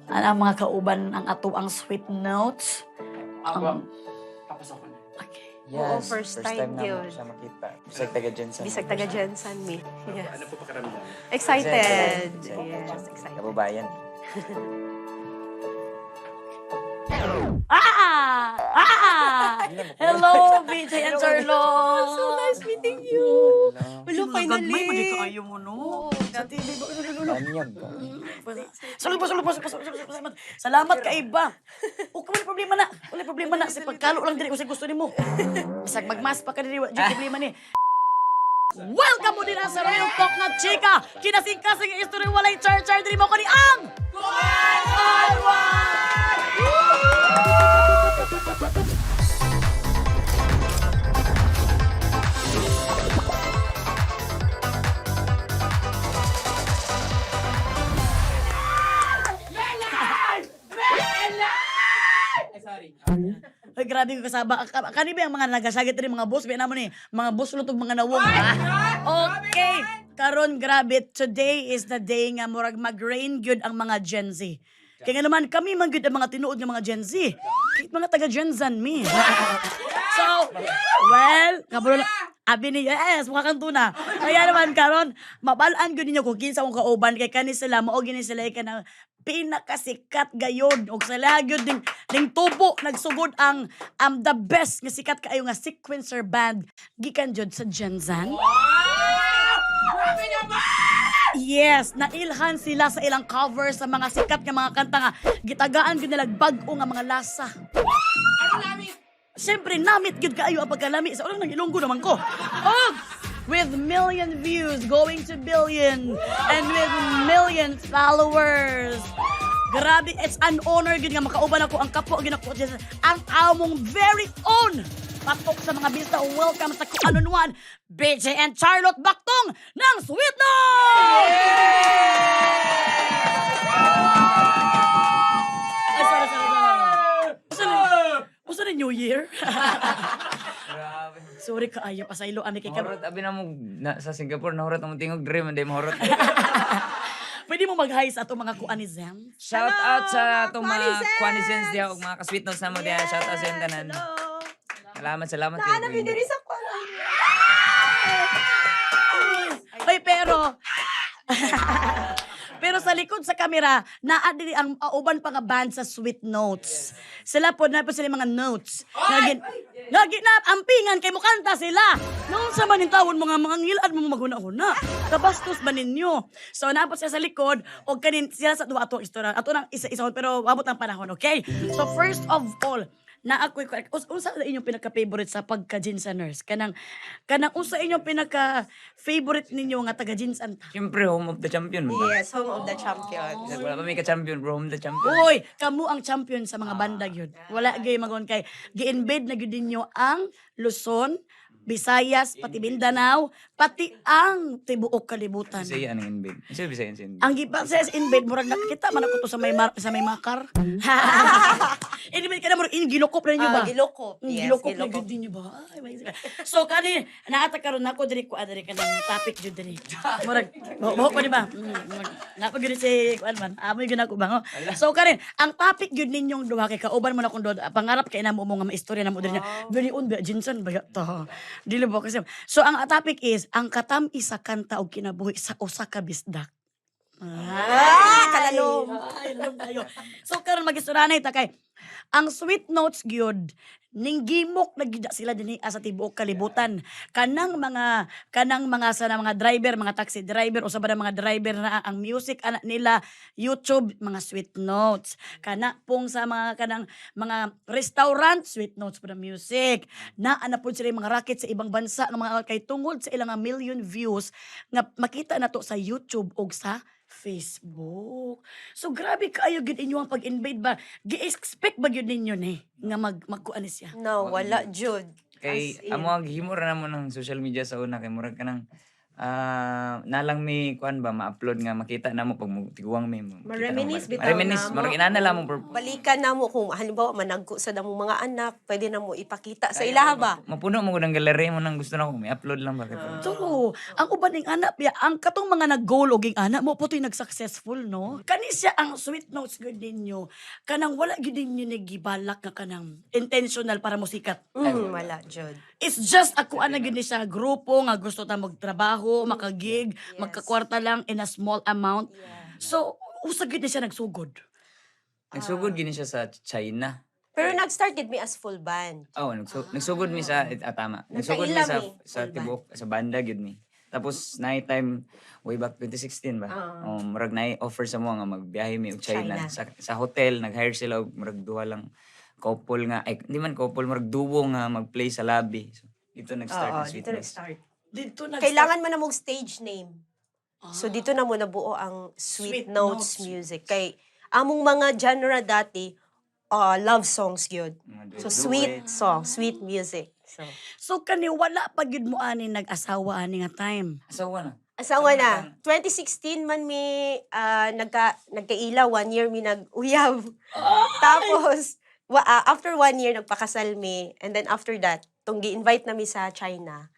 Ana mga kauban ang ato ang sweet notes. Ako, papasok ko na. Okay. Yes, Oo, first time na yun. mo siya makita. Bisag taga Jensen. Bisag taga Jensen me. Yes. Ano po pakiramdam? Excited. Excited. Yes, excited. Kababayan. Hello, BJ and Charlotte. So nice meeting you. Hello, finally. Gagmay mo di kaayo mo, no? Sa TV ba? Lanyag ka. Salamat ka iba. O wala problema na. Wala problema na. Kasi pagkalo lang dili ko sa gusto nimo. Bisag magmas pa ka dili, di problema ni. Welcome mo din sa Real Talk nga chika. Kinasingkasing ang istorya walay char-char dili mo ko ni ang Sorry. Ay, grabe ko kasaba. Kani ba yung mga nagasagit rin mga boss? Biya naman mga boss lutog mga nawong. Okay. Karon grabe. Today is the day nga murag mag-rain good ang mga Gen Z. Kaya nga naman kami man good ang mga tinuod ng mga Gen Z. Kahit mga taga Gen Z me. So, well, kaburo abi ni yes, mukha kang tuna. Kaya naman karon mabalaan gud ninyo kung kinsa kong kauban kay kani sila mao gini sila ka na pinakasikat gayon og sila gyud ding tubo nagsugod ang the best nga sikat kaayo nga sequencer band gikan jud sa Genzan. Yes, nailhan sila sa ilang cover sa mga sikat nga mga kanta nga gitagaan gyud nila bag-o nga mga lasa. Ano namin? Siyempre, namit gyud kaayo ang pagkalami. Sa ulang nang ilonggo naman ko. Oh! With million views going to billion and with million followers. Grabe, it's an honor gyud nga makauban ako ang kapo ginako ang among very own patok sa mga bista. Welcome sa Kuanunuan, BJ and Charlotte Baktong ng Sweet Note! Ay, sorry. Usa na New Year? Grabe. Sorry kaayo pasaylo ani kay Mahorot, abi na mo sa Singapore, nahorot ang tingog dream, hindi mahorot. Pwede mo mag-hi sa ato mga kuanizem? Shout out sa itong mga Quanisens! Quanisens diya, og mga ka-sweet notes na mo diya. Shout out sa yung tanan. Salamat. Ano binili sa ko? Ay, pero sa likod sa kamera, naadili ang uban pa nga band sa Sweet Notes. Sila po sila mga notes. Lagi na ampingan kay mo kanta sila. Noon sa manin tawon mga ngilad mo maghuna-huna. Kabastos ba ninyo? So napot siya sa likod o kanin sila sa duwa ato istorya. Ato nang isa-isa pero wabot ang panahon, okay? So first of all, na ako'y unsa sa inyong pinaka-favorite sa pagka-Jinsaners? Kanang unsa inyong pinaka-favorite ninyo nga taga-Jinsan ta? Siyempre, home of the champion. Yes, home of the champions. Wala pa may ka-champion, bro, home of the champion. Uy, kamu ang champion sa mga banda yun. Wala gay magon kay gi-invade na gyud ninyo ang Luzon, Visayas, pati Mindanao, pati ang tibuok kalibutan. Bisaya ang invade. Kasi Bisaya ang invade. Ang gipases invade murag nakita man ako to sa may makar. Invade ka na murag gilokop na ninyo ba? Gilokop. Yes, Gilokop na gilokop. gyud ninyo ba? Ay, may so kani naata karon nako diri ko adiri kanang topic jud diri. Murag mo pa di ba? Nako gyud si kuan man. Amoy gyud ako ba? So kanin ang topic gyud ninyong duha kay kauban mo na kung pangarap kay namo mo nga maistorya namo diri. Very on ba Jinsan ba ta? Dili ba kasi. So ang topic is ang katam-i sa kanta og kinabuhi sa usa ka bisdak. Kalalong. Ay, alam tayo. So karon magistoranay ta kay ang Sweet Notes gyud ning gimok na gyud sila dinhi sa tibuok kalibutan. Kanang mga sana mga driver, mga taxi driver o sa mga driver na ang music ana nila YouTube mga Sweet Notes. Kana pong sa mga kanang mga restaurant Sweet Notes for the music. Na ana po sila yung mga racket sa ibang bansa ng mga kay tungod sa ilang million views nga makita na to sa YouTube o sa Facebook. So grabe kaayo gid inyo ang pag-invade ba? Gi-expect ba gyud ninyo ni nga magkuan siya? No, wala, Jude. Kay As in. amo ang gihimo ra namo ng social media sa una kay murag kanang nalang may kuan ba ma-upload nga makita namo pag tiguang may Ma-reminisce bitaw reminisce namo. marag inana mo Balikan na mo kung halimbawa managko sa damo mga anak, pwede na mo ipakita sa ilaha ba? mapuno mo ng galerya mo nang gusto na ko may upload lang ba So, ang uban ng anak ya, ang katong mga nag-goal og anak mo po to'y nag-successful, no? Kani siya ang sweet notes good ninyo. Kanang wala gid ninyo nagibalak nga kanang intentional para mo sikat. Wala, Jod. It's just ako ana gid ni siya grupo nga gusto ta magtrabaho, makagig, magkakwarta lang in a small amount. So, usa gid ni siya nagsugod. nagsugod gini siya sa China. Pero nag-start gid mi as full band. Nagsugod mi sa tama. Nagsugod mi sa Nagkaila mi. sa tibok sa banda gid mi. Tapos night time way back 2016 ba. Murag na offer sa mo nga magbiyahe mi og China. Sa hotel nag-hire sila og murag duha lang couple nga ay hindi man couple murag duo nga mag-play sa lobby. So, dito nag-start ang Dito sweetness. nag-start. Dito nag Kailangan man na mong stage name. So dito na mo nabuo ang Sweet, Sweet Notes Notes. music. Kay among mga genre dati, love songs yun. So sweet song, sweet music. So kani wala pa gid mo ani nag-asawa ani nga time. Asawa na. Asawa na. 2016 man mi nagkaila, 1 year mi nag-uyab. Tapos after 1 year nagpakasal mi, and then after that, tong gi-invite na mi sa China,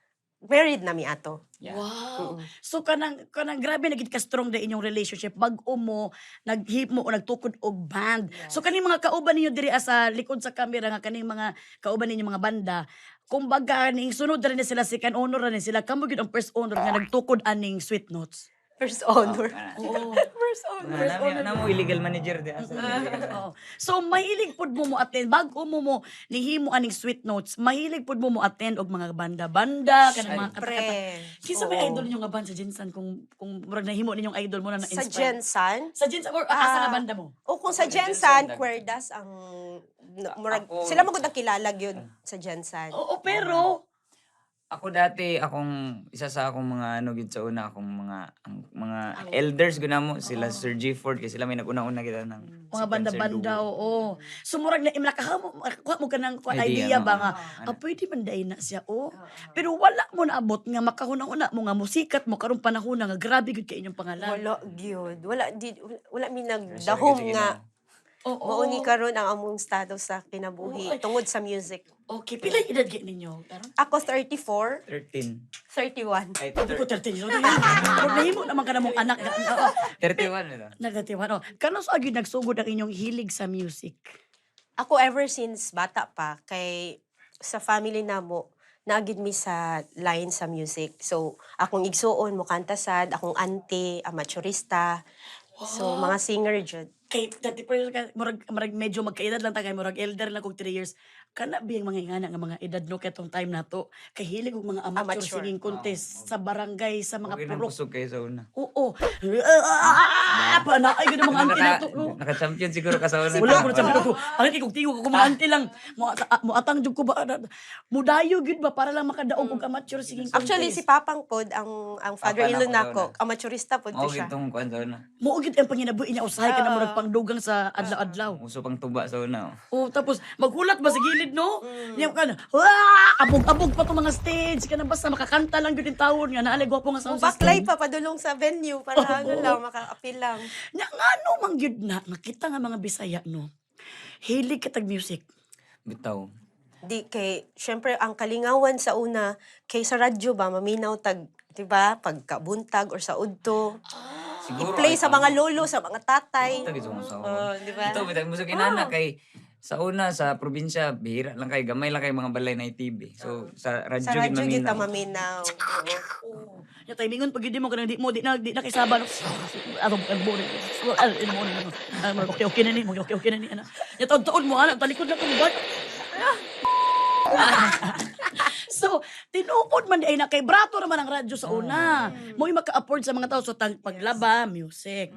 married na mi ato. Yeah. Wow. So kanang grabe na gid ka strong da inyong relationship bag-o mo naghip mo o nagtukod og band. So kaning mga kauban ninyo diri sa likod sa camera nga kaning mga kauban ninyo mga banda, kumbaga ning sunod ra ni sila second owner ra ni sila kamo gid ang first owner nga nagtukod aning Sweet Notes. First honor. Oo. First honor. Na mo illegal manager di Oo. So mahilig pud mo attend bag-o mo nihimo aning Sweet Notes. Mahilig pud mo attend og mga banda-banda kanang mga Pre. kata-kata. Kinsa may idol ninyo nga band sa Jinsan kung murag nahimo ninyong idol mo na Sa na-inspire? Jensan, Sa Jinsan or asa nga banda mo? o kung sa Sa Jensan, Jensan, Cuerdas ang murag, Ako- sila magud nakilala yun sa Jensan. Oo, pero Ako dati isa sa akong mga gid sa una akong mga elders guna mo sila Sir G Ford kasi sila may nag-una-una kita ng mga banda-banda, oo. So murag na imlakaha mo kanang Idea, idea no? ba nga, Ano? pwede man day na siya, oh. Pero wala mo naabot nga makahunang-una mo nga musikat mo karong panahon nga grabe gud kay inyong pangalan. Wala gyud. Wala mi Sorry, nagdahom sige nga. na. Oo. Mauni karon ang among status sa kinabuhi Oo, ay. tungod sa music. Okay, pila edad gid ninyo? Karon? Ako 34, 13 31. ay Hindi ko 13 years old. Kung nahimo naman ka na mong anak. 31 nila. Nagatiwan. Oh. Kano sa agad nagsugod ang inyong hilig sa music? Ako ever since bata pa kay sa family namo naagid mi sa line sa music. So akong igsuon mo kanta sad, akong auntie, amaturista. So mga singer jud. Kay dati pa murag medyo magkaedad lang ta kay murag elder lang kog 3 years. Kana biyang mga ingana nga mga edad no ketong time nato. Kay hilig og mga amateur Amateur. singing contest sa barangay sa mga Okay nang purok. kusog kayo sa una. Oo. Panaay gud ang mga auntie nato. No? Naka-champion siguro ka sa una. Wala ko sa ko. Ang kay kog tingog ako mga auntie lang. Mo atang jud ko ba mudayo gid ba para lang makadaog og amateur singing contest. Actually si Papang pod ang father-in-law nako, amaturista pod Oh, ko siya. gitong kuan sa una. mo gid ang panginabuhi niya usahay ka na murag pangdugang sa adlaw-adlaw. Uso pang tuba sa una. Oh, tapos maghulat ba sa gilid, no? Niya ka na, abog-abog pa itong mga stage. Ka na basta makakanta lang yun yung tawon nga. Naalay gwapo nga sound Baklay system. pa padulong sa venue para ano lang maka-appeal lang. Nya nga no, mangyud na. Nakita nga mga Bisaya, no? Hilig katag music. Bitaw. Di kay syempre ang kalingawan sa una kay sa radyo ba maminaw tag 'di ba pagkabuntag or sa udto. Siguro I-play sa mga lolo, sa mga tatay. Ito gitong sa Di ba? Ito bitag mo sa kinana kay sa una sa probinsya bihira lang kay gamay lang kay mga balay na TV. So sa radyo Sa radyo gid kita maminaw. maminaw. Oh. Nya timingon pag hindi mo kanang di na kay saba no. Atong kalbo ni. Okay na ni, okay na ni ana. Nya taon mo ana talikod na ko ba? So, tinuod man ay na kay brato naman ang radyo sa una. Mo maka-afford sa mga tao so paglaba, music.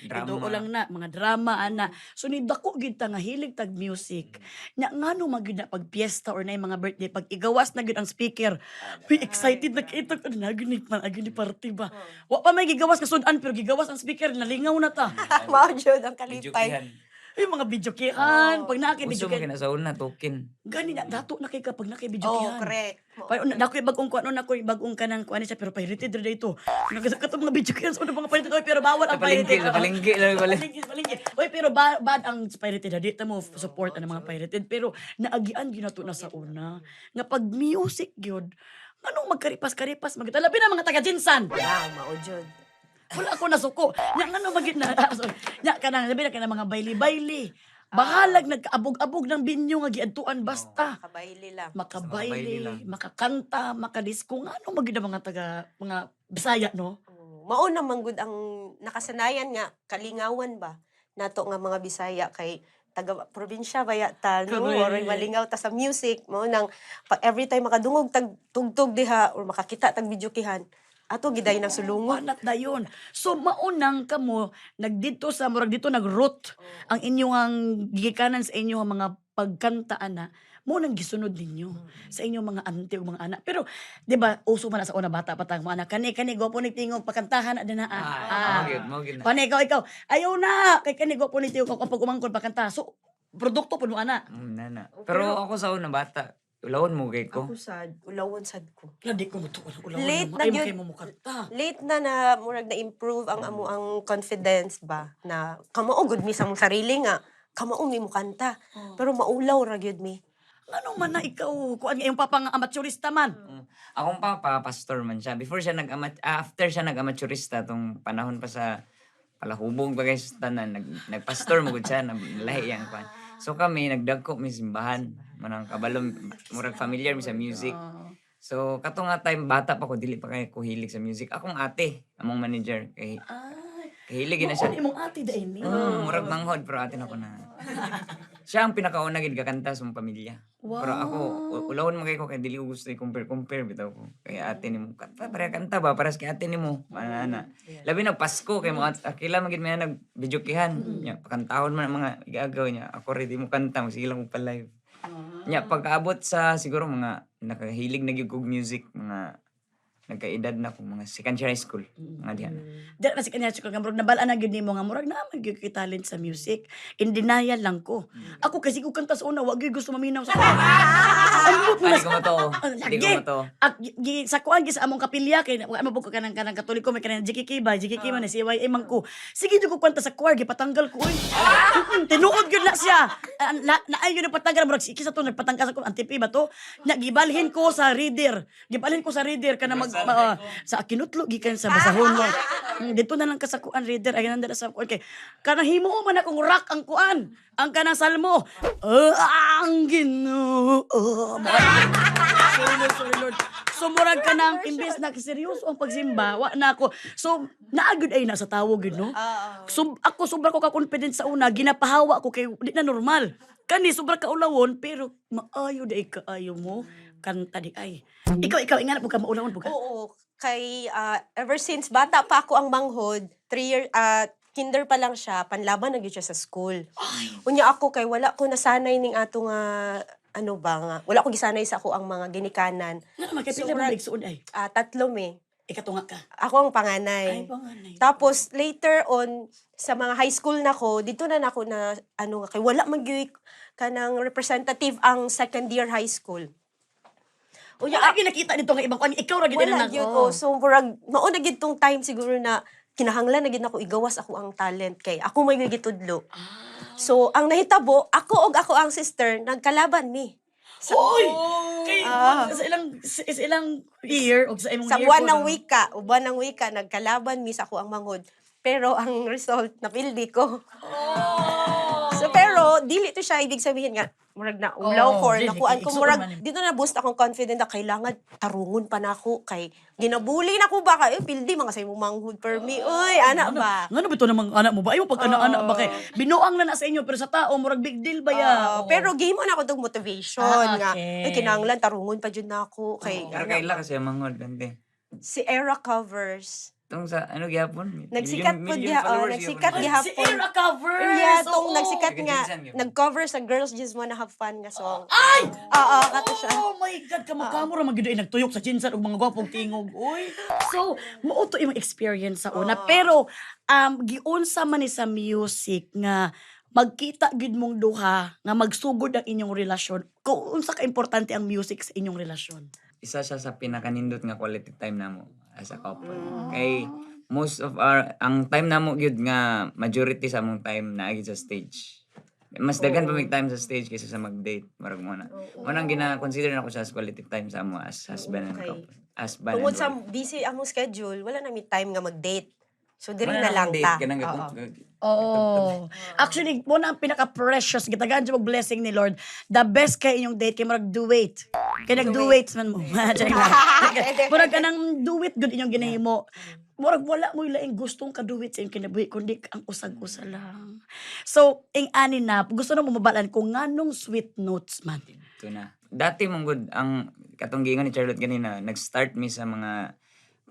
Drama. Ito lang na mga drama ana. So ni dako gid ta nga hilig tag music. Nya ngano magid na pag piyesta or na mga birthday pag igawas na gid ang speaker. We excited na kita ko na gid man agini party ba. Wa pa may gigawas ka sudan pero gigawas ang speaker nalingaw na ta. Mao jud ang kalipay. Jukihan. Yung mga video kihan, Oo. pag nakay Uso video mo kihan, kina sa una, token. gani na dato na kay kapag nakay video Oh, kihan. correct. Pero nakoy bagong kuan nakoy bagong kanang kuan siya pero pirated ra dito. Nagkato mga video kihan sa mga pirated oy pero bawal ang pirated. Sa palengke lang pala. Palengke. Oy pero bad ang pirated hadi ta mo support ang mga pirated pero naagian ginato na sa una nga pag music gyud anong magkaripas-karipas magtalabi na mga taga Jinsan. Wow, mao jud. Wala ako nasuko. Nya ngano magid na. Nya kanang sabi na kanang mga baili-baili. Bahalag nagkaabog-abog ng binyo nga giadtuan basta. Kabayli lang. Makabaili Makabaili, lang. makakanta, makadisko. Ano magid ang mga taga mga Bisaya no? Mao naman gud ang nakasanayan nga kalingawan ba nato nga mga Bisaya kay taga probinsya baya ta no Correct. or malingaw ta sa music mao nang every time makadungog tag tugtog diha or makakita tag video kihan ato giday na sulungon. Wanat dayon. So maunang kamo nagdito sa murag dito nagroot ang inyong ang gigikanan sa inyong mga pagkanta ana mo nang gisunod ninyo sa inyong mga auntie ug mga anak. Pero 'di ba uso man na sa una bata pa tang mga anak kani gwapo ni tingog pakantahan na dinaa. Mau gid na. Kani ikaw ayaw na kay kani gwapo ni tingog kapag umangkon pakanta. So produkto pud mo ana. Nana. Pero ako sa una bata, ulawon mo kay ko. Ako sad ulawon sad ko. Ladi ko mutuon ulang Late na ay yun. kay mo mukanta. Late na murag na improve ang amo ang confidence ba na kamao gud mi sa mong sarili nga kamao mi mo kanta pero maulaw ra gyud mi. Ano man na ikaw kuan nga iyong papa nga amateurista man. Akong papa, pastor man siya. After siya nag-amaturista, tong panahon pa sa palahubog bagay sa tanan, nagpastor mo gud siya, nalahi yang kwan. So kami, nagdagko mi simbahan, manang kabalom, murag familiar mi sa music. So, kato nga time, bata pa ko, dili pa kay ko hilig sa music. Akong ate, among manager, kay hilig na siya. Imong ate da ini. Murag manghod, pero ate na ko na. Siya ang pinakauna gid kakanta sa mong pamilya. Pero ako, ulawon mo kay ko, kay dili ko gusto i-compare bitaw ko. Kay ate nimo kanta, para kanta ba, para sa ate nimo. Ana. Labi na Pasko, kay mga akila magid may nag-videokihan. Nya, pakantahon man ang mga igagaw niya. Ako ready mo kanta, sige lang mo pa live. Nya, pagkaabot sa siguro mga nakahilig na gyud kog music, mga nagkaedad na ko, mga second year high school. Mga diyan. Dili na si kanya ko nga murag nabalaan na gyud nimo nga murag na gyud kay talent sa music. In denial lang ko. Ako kasi ko kanta sa una, wa gyud gusto maminaw sa kuan. Ambot mo na Hindi ko matoo. Hindi ko matoo. At sa kuan gi sa among kapilya kay wa mo ko kanang Katoliko may kanang JKK ba, JKK man si CYA man ko. Sige gyud ko kanta sa choir gipatanggal ko oy. Tinuod gyud na siya. Naay gyud patanggal murag sige sa to nagpatanggal sa ko antipi ba to. Nya gibalhin ko sa reader. Gibalhin ko sa reader kana mag sa kinutlo gikan sa basahon mo. Dito na lang ka sa kuan reader ay nandala sa kuan kay kanang himo man akong rock ang kuan. Ang kanang salmo. Ang Ginoo. Sorry Lord. So murag ka nang imbes na seryoso ang pagsimba, wa na ako. So naagud ay nasa tawo gid no. So ako sobra ko ka confident sa una, ginapahawa ko kay di na normal. Kani sobra ka ulawon pero maayo dai kaayo mo kanta di ay. Ikaw ingana pud ka maulawon pud ka. Oo, kay ever since bata pa ako ang manghod, 3 year kinder pa lang siya, panlaban na gyud siya sa school. Unya ako kay wala ko nasanay ning ato nga ano ba nga, wala ko gisanay sa ako ang mga ginikanan. Nga naman kay pila man bigsuon ay. 3 me. Ikatunga ka. Ako ang Ay panganay. panganay. Tapos later on sa mga high school na ko, dito na nako na ano nga kay wala man gyud kanang representative ang second year high school. Unya Wala nakita dito nga ibang kuan ikaw ra gid wala na. gyud ko. So murag mao na gyud tong time siguro na kinahanglan na gyud nako igawas ako ang talent kay ako may gigitudlo. So ang nahitabo ako og ako ang sister nagkalaban mi. Oy! Kay sa ilang year o sa imong Sa year buwan ko, ng no? buwan ng wika nagkalaban mi sa ako ang manghod. Pero ang result napildi ko. So pero dili to siya ibig sabihin nga murag na ulaw ko or dili, nakuan ko igsuon murag man yun. dito na boost akong confident na kailangan tarungon pa nako kay ginabuli na ko ba kay pildi mga sa imong manghod per me oy ana ba. Ngano bito namang anak mo ba? Ayaw pag anak-anak ba kay binuang na sa inyo pero sa tao murag big deal ba ya? Pero game on ako tong motivation nga okay. ay kinahanglan tarungon pa jud nako kay Pero kaila kasi ang manghod kante. si Era Covers. Tong sa ano gyapon? Nagsikat po Million diha, followers nagsikat gyapon. diha. Si Era Covers. Yeah, tong oo. nagsikat nga Kagajinsan yun. nag-cover sa Girls Just Wanna Have Fun nga song. Ay! Oo, kato siya. Oh my God, kamukha mo ra magid ay nagtuyok sa jinsan og mga gwapong tingog. Oy. So, mao to imong experience sa una. Pero giunsa man ni sa music nga magkita gid mong duha nga magsugod ang inyong relasyon. Kung unsa ka importante ang music sa inyong relasyon. Isa siya sa pinakanindot nga quality time namo as a couple. Kay most of our ang time namo gyud nga majority sa among time na sa stage. Mas daghan pa may time sa stage kaysa sa mag-date. Marag mo na. Manang gina-consider na ko siya as quality time sa amo as husband and Okay. couple. Husband Tungod and sa wife. busy among schedule, wala na mi time nga mag-date. So diri Wala na lang date, ta. kanang Oo. Oo. Actually, mo na ang pinaka-precious, gitagaan siya blessing ni Lord. The best kay inyong date, kay marag duet. Kay nag-duet man mo. Murag ka nang duet, good inyong ginahimo. Murag wala mo ilaing gustong ka-duet sa inyong kinabuhi, kundi ang usag-usa lang. So, ing ani na, gusto na mo mabalan kung nganong sweet notes man. Ito na. Dati mong good, ang katunggingan ni Charlotte kanina, nag-start mi sa mga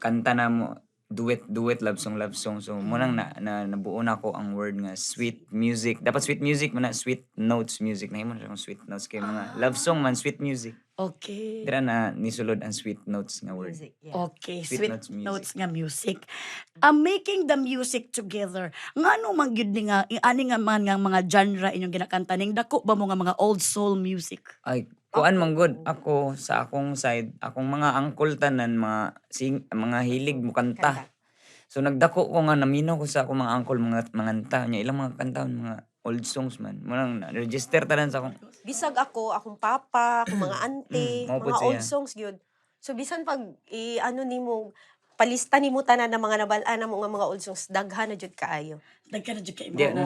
kanta na mo, duet love song. So munang nabuo na ko ang word nga sweet music. Dapat sweet music man na sweet notes music. Nahimo na siyang sweet notes kay mga love song man sweet music. Okay. Dira na nisulod ang sweet notes nga word. Music, yeah. Okay, Sweet sweet, notes music. notes nga music. Making the music together. Ngano man gyud ni nga ani nga man nga mga genre inyong ginakanta ning dako ba mo nga mga old soul music? Ay, kuan man good ako sa akong side, akong mga angkol tanan mga hilig mo kanta. So nagdako ko nga naminaw ko sa akong mga angkol mga anta nya ilang mga kantaon mga old songs man. Munang register tanan sa akong Bisag ako, akong papa, akong mga ante, maupod mga siya. old songs gyud. So bisan pag ano nimo palista nimo tanan ng mga nabal-an mo nga mga old songs, daghan na jud kaayo. Dagkan na jud kay Di, mo.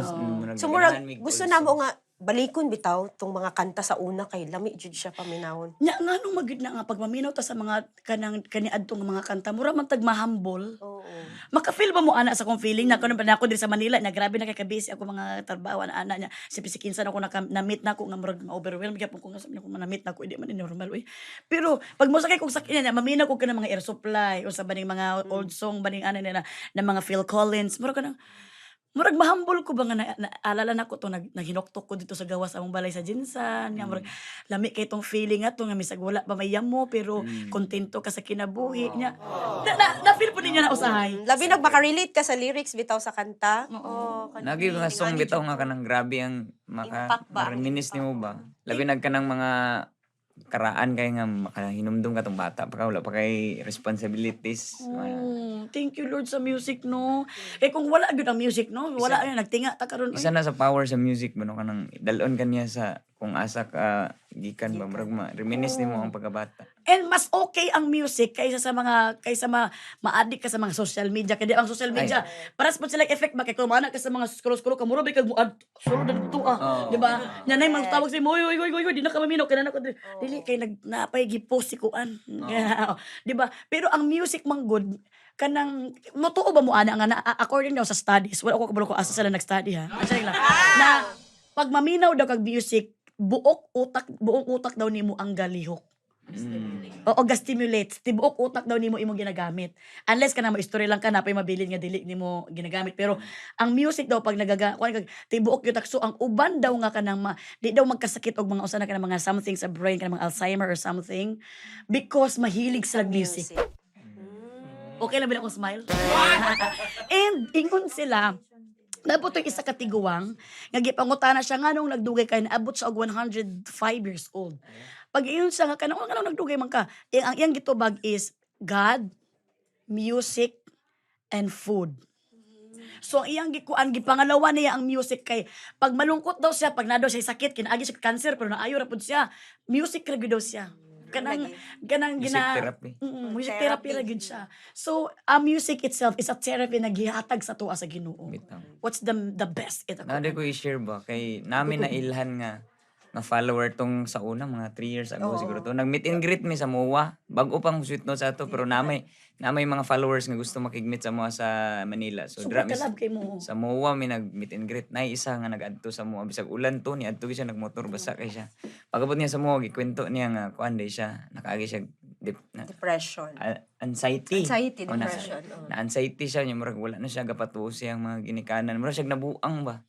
So murag gusto namo nga balikon bitaw tong mga kanta sa una kay lami jud siya paminawon. Nya ngano magud na nga pag maminaw ta sa mga kaniadtong mga kanta mura man tag mahambol. Oo. Maka-feel ba mo ana sa kong feeling na kuno pa na ako diri sa Manila na grabe na kay kabisi ako mga trabaho na ana niya si pisikinsan ako na-meet na ako nga murag overwhelmed gyapon ko nga sabi ko na-meet na ako di man ni normal uy. Pero pag mo sakay kog sakyan na maminaw ko kana mga Air Supply o sa baning mga old song baning ana na mga Phil Collins murag kanang murag mahambol ko ba nga naalala na ko to naghinoktok ko dito sa gawas among balay sa Jinsan nga murag lami kay tong feeling ato nga misag wala pa may yamo pero kontento ka sa kinabuhi niya na feel po niya na usahay. Labi nag makarelate ka sa lyrics bitaw sa kanta. Oo. Nagi nga song bitaw nga kanang grabe ang Impact ba? reminis nimo ba? Labi nagkanang mga karaan kay nga makahinumdum ka tong bata pa wala pa kay responsibilities. Thank you Lord sa music no. Kay kung wala gyud ang music no, wala ay nagtinga ta karon. Isa na sa power sa music mo no kanang dalon kaniya sa kung asa ka gikan ba murag reminis nimo ang pagkabata. And mas okay ang music kaysa sa mga ma-addict ka sa mga social media kaya ang social media para sa sila effect ba kay kung mana ka sa mga scroll ka mura ba kag muad sulod na dito di ba nyanay man tawag sa mo oy di na ka mamino kay na ko dili kay napay gipost si kuan di ba pero ang music man good kanang motuo ba mo ana nga according daw sa studies wala ko kabalo ko asa sila nag-study ha lang na pag maminaw daw kag music buong utak daw nimo ang galihok. Oo, ga-stimulate. Tibuok utak daw nimo imong ginagamit. Unless ka na ma-story lang ka na pay mabilin nga dili nimo ginagamit. Pero ang music daw pag kag tibuok yung takso ang uban daw nga kanang di daw magkasakit og mga usa na kanang mga something sa brain kanang mga Alzheimer or something because mahilig sa music. Okay lang ba akong smile? And ingon sila Nabot yung isa katiguang, nga gipangutana siya nga nung nagdugay kay naabot siya og 105 years old. Pag iyon siya nga kanang nagdugay man ka, ang iyang gitubag is God, music, and food. So ang iyang gipangalawa niya ang music kay pag malungkot daw siya, pag nado siya sakit, kinaagi siya cancer pero naayo ra pud siya. Music ra gyud daw siya. Kanang Music therapy. Music therapy ra gyud siya. So music itself is a therapy na gihatag sa tuwa sa Ginoo. Bitaw. What's the best ito? Nade ko i-share ba kay namin na ilhan nga follower tong sa una mga 3 years ago siguro to. Nag-meet and greet mi sa MOA. Bago pang sweet notes ato pero namay mga followers nga gusto makig-meet sa MOA sa Manila. So Super dra mi kalab kay mo. sa MOA mi nag-meet and greet. Nay isa nga nag-adto sa MOA bisag ulan to ni adto siya nagmotor basa kay siya. Pagabot niya sa MOA gikwento niya nga kuan day siya nakaagi siya Depression. anxiety. Anxiety, O, depression. na anxiety siya niya murag wala na siya gapatuo siyang mga ginikanan. Murag siya nabuang ba.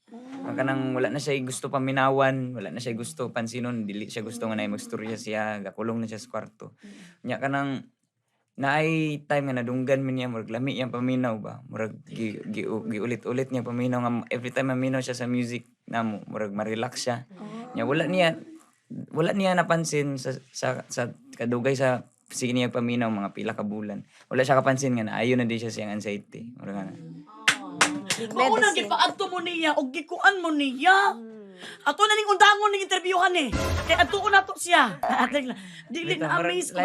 Kanang wala na siya gusto paminawan, wala na siya gusto pansinon, dili siya gusto nga na magstorya siya, gakulong na siya sa kwarto. Nya kanang naay time nga nadunggan man niya murag lami yang paminaw ba. Murag giulit-ulit niya paminaw nga every time maminaw siya sa music namo, murag ma-relax siya. Nya wala niya napansin sa kadugay sa sige niya paminaw mga pila ka bulan. Wala siya kapansin nga na ayo na di siya siyang anxiety. Murag nga. Mao nang gipaadto mo niya og gikuan mo niya. Ato na ning undangon ning interviewhan ni. Kay adto ko nato siya. Dili na amaze ko.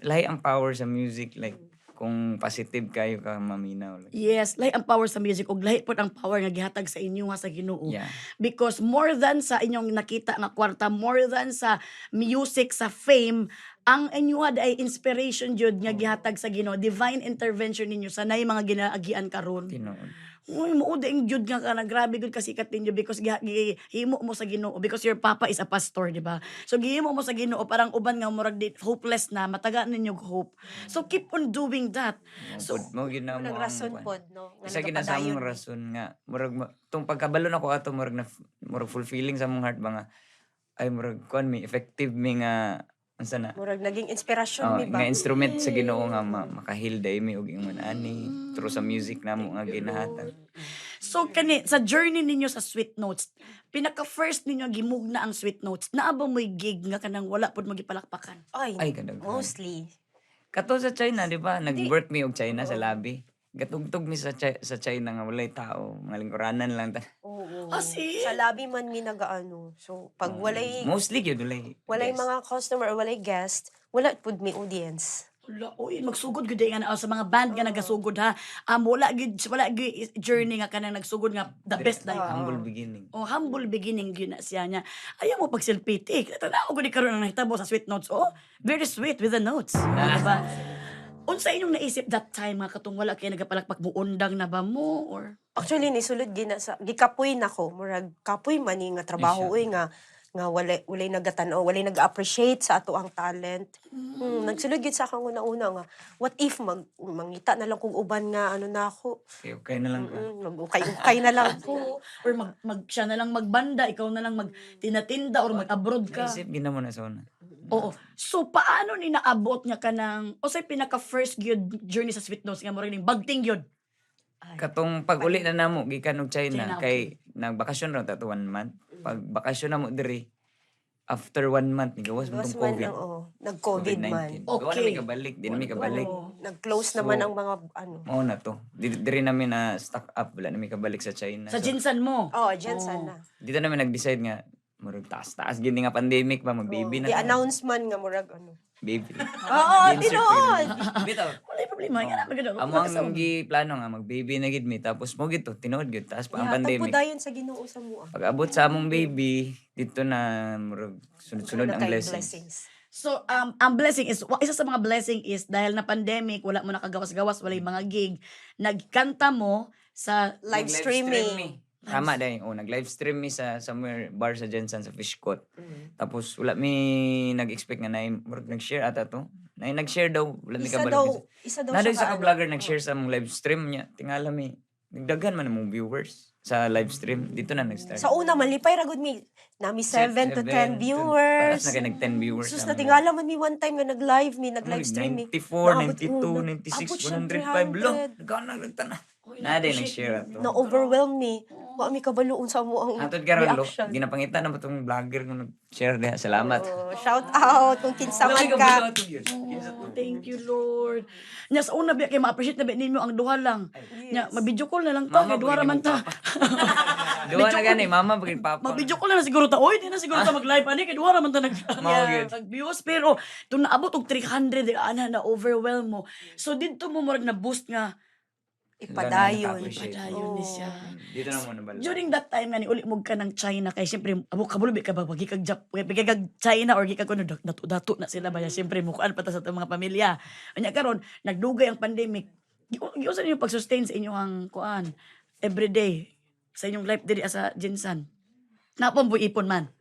Lahi ang power sa music like kung positive kayo ka maminaw. Like, Yes, lahi ang power sa music ug lahi pod ang power nga gihatag sa inyo nga sa Ginoo. yeah. Because more than sa inyong nakita nga kwarta, more than sa music, sa fame, ang inyo ay inspiration jud nga gihatag sa Ginoo, divine intervention ninyo sa nay mga ginaagian karon. Tinuod. Uy, muuding jud nga ka na grabe gud kasikat ninyo because gihimo mo sa Ginoo because your papa is a pastor, di ba? So gihimo mo sa Ginoo parang uban nga murag hopeless na mataga ninyo hope. So keep on doing that. So Mo gid na mo Walang ang rason kuwan. pod, no? Nga Isa gina sa nagapadayon among mi. rason nga murag tong pagkabalo nako ato murag fulfilling sa among heart ba nga ay murag kuan mi effective mi nga unsa na Murag naging inspirasyon mi ba? nga instrument sa Ginoo nga makahil day mi og ingon ani through sa music namo nga ginahatag. So kani sa journey ninyo sa Sweet Notes, pinaka first ninyo gimugna ang Sweet Notes. Naa ba mo'y gig nga kanang wala pud mo gipalakpakan? Ay kadaghan. Mostly. Kato sa China, di ba? Nag-work mi og China sa lobby. Gatugtog mi sa China nga walay tao, mga lingkuranan lang ta. Oo. Ah, see? Sa labi man mi nagaano. So pag walay Mostly gyud walay. Yes. mga customer or walay guest, wala pud mi audience. Wala, oy, magsugod gud nga na sa mga band nga nagasugod ha. Wala gid journey nga kanang nagsugod nga the best na yun. Humble beginning. Oh, humble beginning yun na siya niya. Ayaw mo pagsilpitik. Tanaw ko di karon ang nahitabo sa Sweet Notes. Oh, very sweet with the notes. Diba? Unsa inyong naisip that time nga katong wala kay nagapalakpak mo undang na ba mo or Actually nisulod gina sa gikapoy nako, murag kapoy man ni nga trabaho Ay, oy nga walay nagatan-o, walay nag-appreciate sa ato ang talent. Nagsulod gid sa akong una-una nga what if mangita na lang kung uban nga ano na ako. Okay na lang ka. Mag-ukay na lang ko. or siya na lang magbanda, ikaw na lang magtinatinda or mag-abroad ka. Isip gina mo na sa una. Oo. So paano ni naabot nga kanang o say pinaka first gyud journey sa Sweet Notes nga mo ring bagting gyud. Katong pag-uli na namo gikan og China, China, kay nagbakasyon ra ta 1 month. Pag bakasyon namo diri after 1 month gawas mo Gawas tong man COVID. nag-COVID man. Gawa na Okay. mi kabalik, di na mi kabalik. Nag-close So, naman ang mga ano. Mao na to. Diri namin na stock up, wala na mi kabalik sa China. Sa So, Jinsan mo. Oh, dyan sana. dito namin nag-decide nga murag taas gini nga pandemic ba mag-baby na. I-announce man nga murag ano. Baby. Oo, tinuod. Bitaw. Wala problema nga na magano. Amo ang plano nga mag-baby na gid mi tapos mo gid to tinuod gid taas pa ang Ihatag po pandemic. dayon sa Ginoo sa mua. Pag abot sa among baby dito na murag sunod-sunod ang blessings. So, ang blessing is, isa sa mga blessing is, dahil na pandemic, wala mo nakagawas-gawas, wala yung mga gig, nagkanta mo sa, Live streaming. Tama dahil. Nag-live stream mi sa somewhere bar sa Jensen sa Fishcourt. Tapos wala mi nag-expect nga murag nag-share ata to. Nag-share daw. Wala mi Isa kabalik. daw, isa daw Nado siya sa ka- vlogger nag-share sa mong live stream niya. Tingala mi. Nagdaghan man among viewers sa live stream. Dito na nag-start. Sa una man lipay ra gud mi. Nami 7 to 10 viewers. Paras na kay nag-10 viewers. Sus na na tingala man mi one time nga nag-live stream mi. 94, Naabot- 92, 96, abot siya 105 lo. 300. Nagkana. Nada nag-share ato. Na-overwhelm ni. Wa mi kabaloon sa mo ang Atod karon lo, reaction. ginapangita na ba tong vlogger nga nag-share diha. Salamat. Shout out kung kinsaman ka. thank you, Lord. Nya sa una, kay ma-appreciate na ba ninyo ang duha lang. Nya, mabidyo call na lang ta, Mama, kay duha raman ta. Duwa na gani, mama bagay papa. Mabidyo call na lang siguro ta, oy, di na siguro ta mag-live ani, kay duha raman ta Good. nag-views. Pero, itong naabot og 300, na-overwhelm mo. So, dito mo murag na-boost nga, Ipadayon. padayon ni siya. Dito na muna bala. During that time nga ni uli mo ka ng China kay syempre kabulubi ka ba gikag gikag China or gikag kuno dato na sila ba syempre mukuan pa ta sa itong mga pamilya. Anya karon nagdugay ang pandemic. Giusa niyo pag-sustain sa inyong kuan everyday sa inyong life diri sa Jinsan. Napon po ipon man.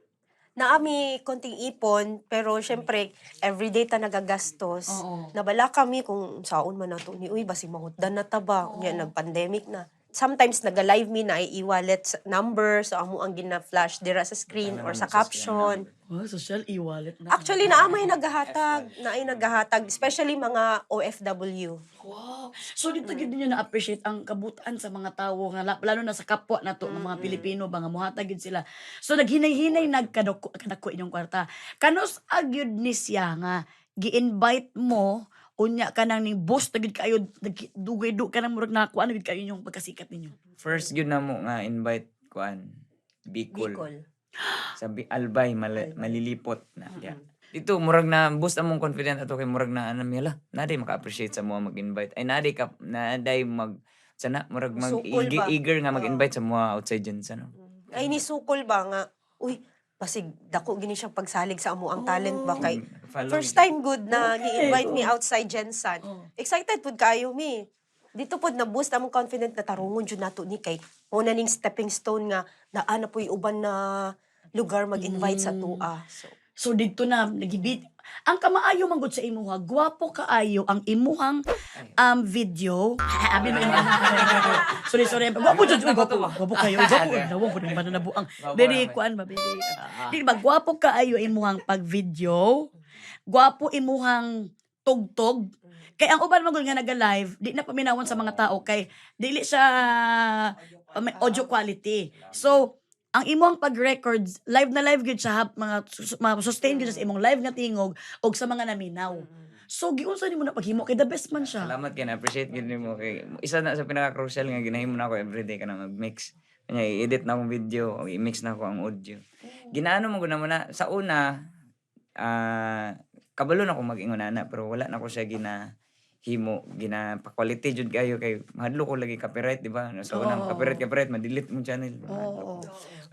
Naami konting ipon, pero syempre, everyday ta nagagastos. Oo. Nabala kami kung saon man na to. Ni, uy, basi mahutdan na ta ba? Unya, nag-pandemic na. sometimes naga-live mi na e-wallet number so amo ang gina-flash dira sa screen or sa caption. Oh, social e-wallet na. Actually naay naghahatag especially mga OFW. Wow. So dito gid ninyo na-appreciate ang kabutaan sa mga tawo nga lalo na sa kapwa nato ng mga Pilipino ba nga muhatag gid sila. So naghinay-hinay kadako inyong kwarta. Kanos agyud ni siya nga gi-invite mo unya ka nang ning boss na gid kayo dugay-du ka nang murag nakuha na gid kayo inyong pagkasikat ninyo. First yun na mo nga invite kuan Bicol. Sa Albay malilipot na. Yeah. Dito murag na boost among confident ato kay murag na anam yala. Naday maka-appreciate sa mga mag-invite. Ay naday mag sana murag Sukol ba? eager nga mag-invite sa mga outside dyan sana. Ay ni sukol ba nga uy basig dako gini siya pagsalig sa amo ang talent ba kay first time good na gi-invite me outside Jensen. Excited pud kayo mi. Dito pud na boost among confident na tarungon jud nato ni kay mo na ning stepping stone nga naa na puy uban na lugar mag-invite sa tua. So dito na nagibit ang kamaayo man gud sa imuha, gwapo kaayo ang imuhang video. Abi man sorry. Gwapo jud gwapo kayo. Gwapo dawong pud man na buang. Very kuan ba very. Di ba gwapo kaayo imuhang pag-video. Gwapo imuhang tugtog. Kay ang uban man gud nga naga-live, di na paminawon sa mga tao kay dili siya audio quality. So ang imong pag-records, live na live gud siya mga sustain gud sa imong live nga tingog og sa mga naminaw. So giunsa nimo na paghimo kay the best man siya. Salamat kay na-appreciate gid nimo kay isa na sa pinaka-crucial nga ginahimo na ako everyday kana mag-mix. Kanya i-edit na akong video o i-mix na ako ang audio. Ginaano mo gud na sa una kabalo na ako mag-ingon ana pero wala na ko siya gina-quality jud kayo kay mahadlo ko lagi copyright di ba so nang copyright ma-delete mo channel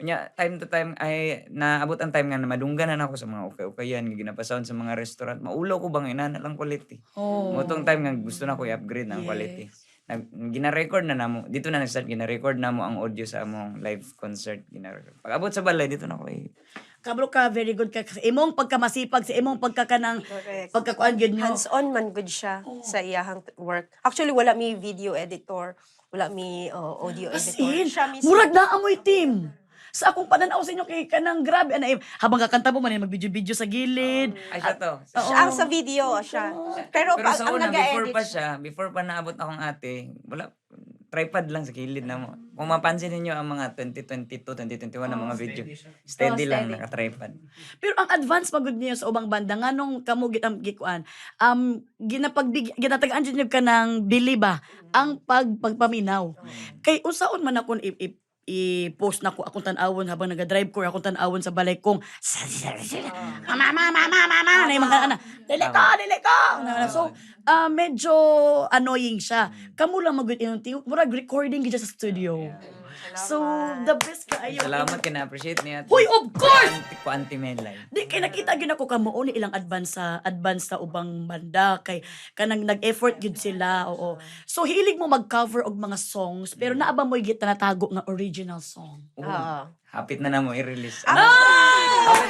unya time to time ay naabot ang time nga na madungganan ako sa mga okay-okayan nga ginapasound sa mga restaurant maulaw ko bang inana lang quality motong time nga gusto na ko i-upgrade ang quality gina-record na namo dito na nag-start gina-record namo ang audio sa among live concert gina-record pag abot sa balay dito na ko Kablo ka very good ka sa imong pagkamasipag sa imong pagkakanang Correct. pagkakuan gyud nyo. Hands-on man good siya sa iyahang work. Actually wala mi video editor, wala mi audio As editor. in, Siya mismo. murag na amoy team. Sa akong pananaw sa inyo kay kanang grabe ana habang kakanta mo man mag-video sa gilid. ay siya to Siya ang sa video siya. Pero pero pag sa ang una nag-edit before pa naabot akong ate wala tripod lang sa kilid na mo. Kung mapansin niyo ang mga 2022, 2021 na mga video, steady lang steady. naka-tripod. Pero ang advance pagod niyo sa ubang banda nganong kamo gikuan ginatagaan jud niyo kanang dili ba ang pagpaminaw. Kay unsaon man akong i-post na ko akong tan-awon habang naga-drive ko akong tan-awon sa balay kong mama na yung mga ana dili ko so medyo annoying siya kamo lang magud inong tingog murag recording gid sa studio so the best kaayo Salamat kay na-appreciate niya. Hoy, of course! Ko anti-medlay. Di kay nakita gyud ako kamo ni ilang advance sa ubang banda kay kanang nag-effort gyud sila oo. So hilig mo mag-cover og mga songs pero naaba mo gid natago nga original song. Oo. Hapit na namo i-release. Hapit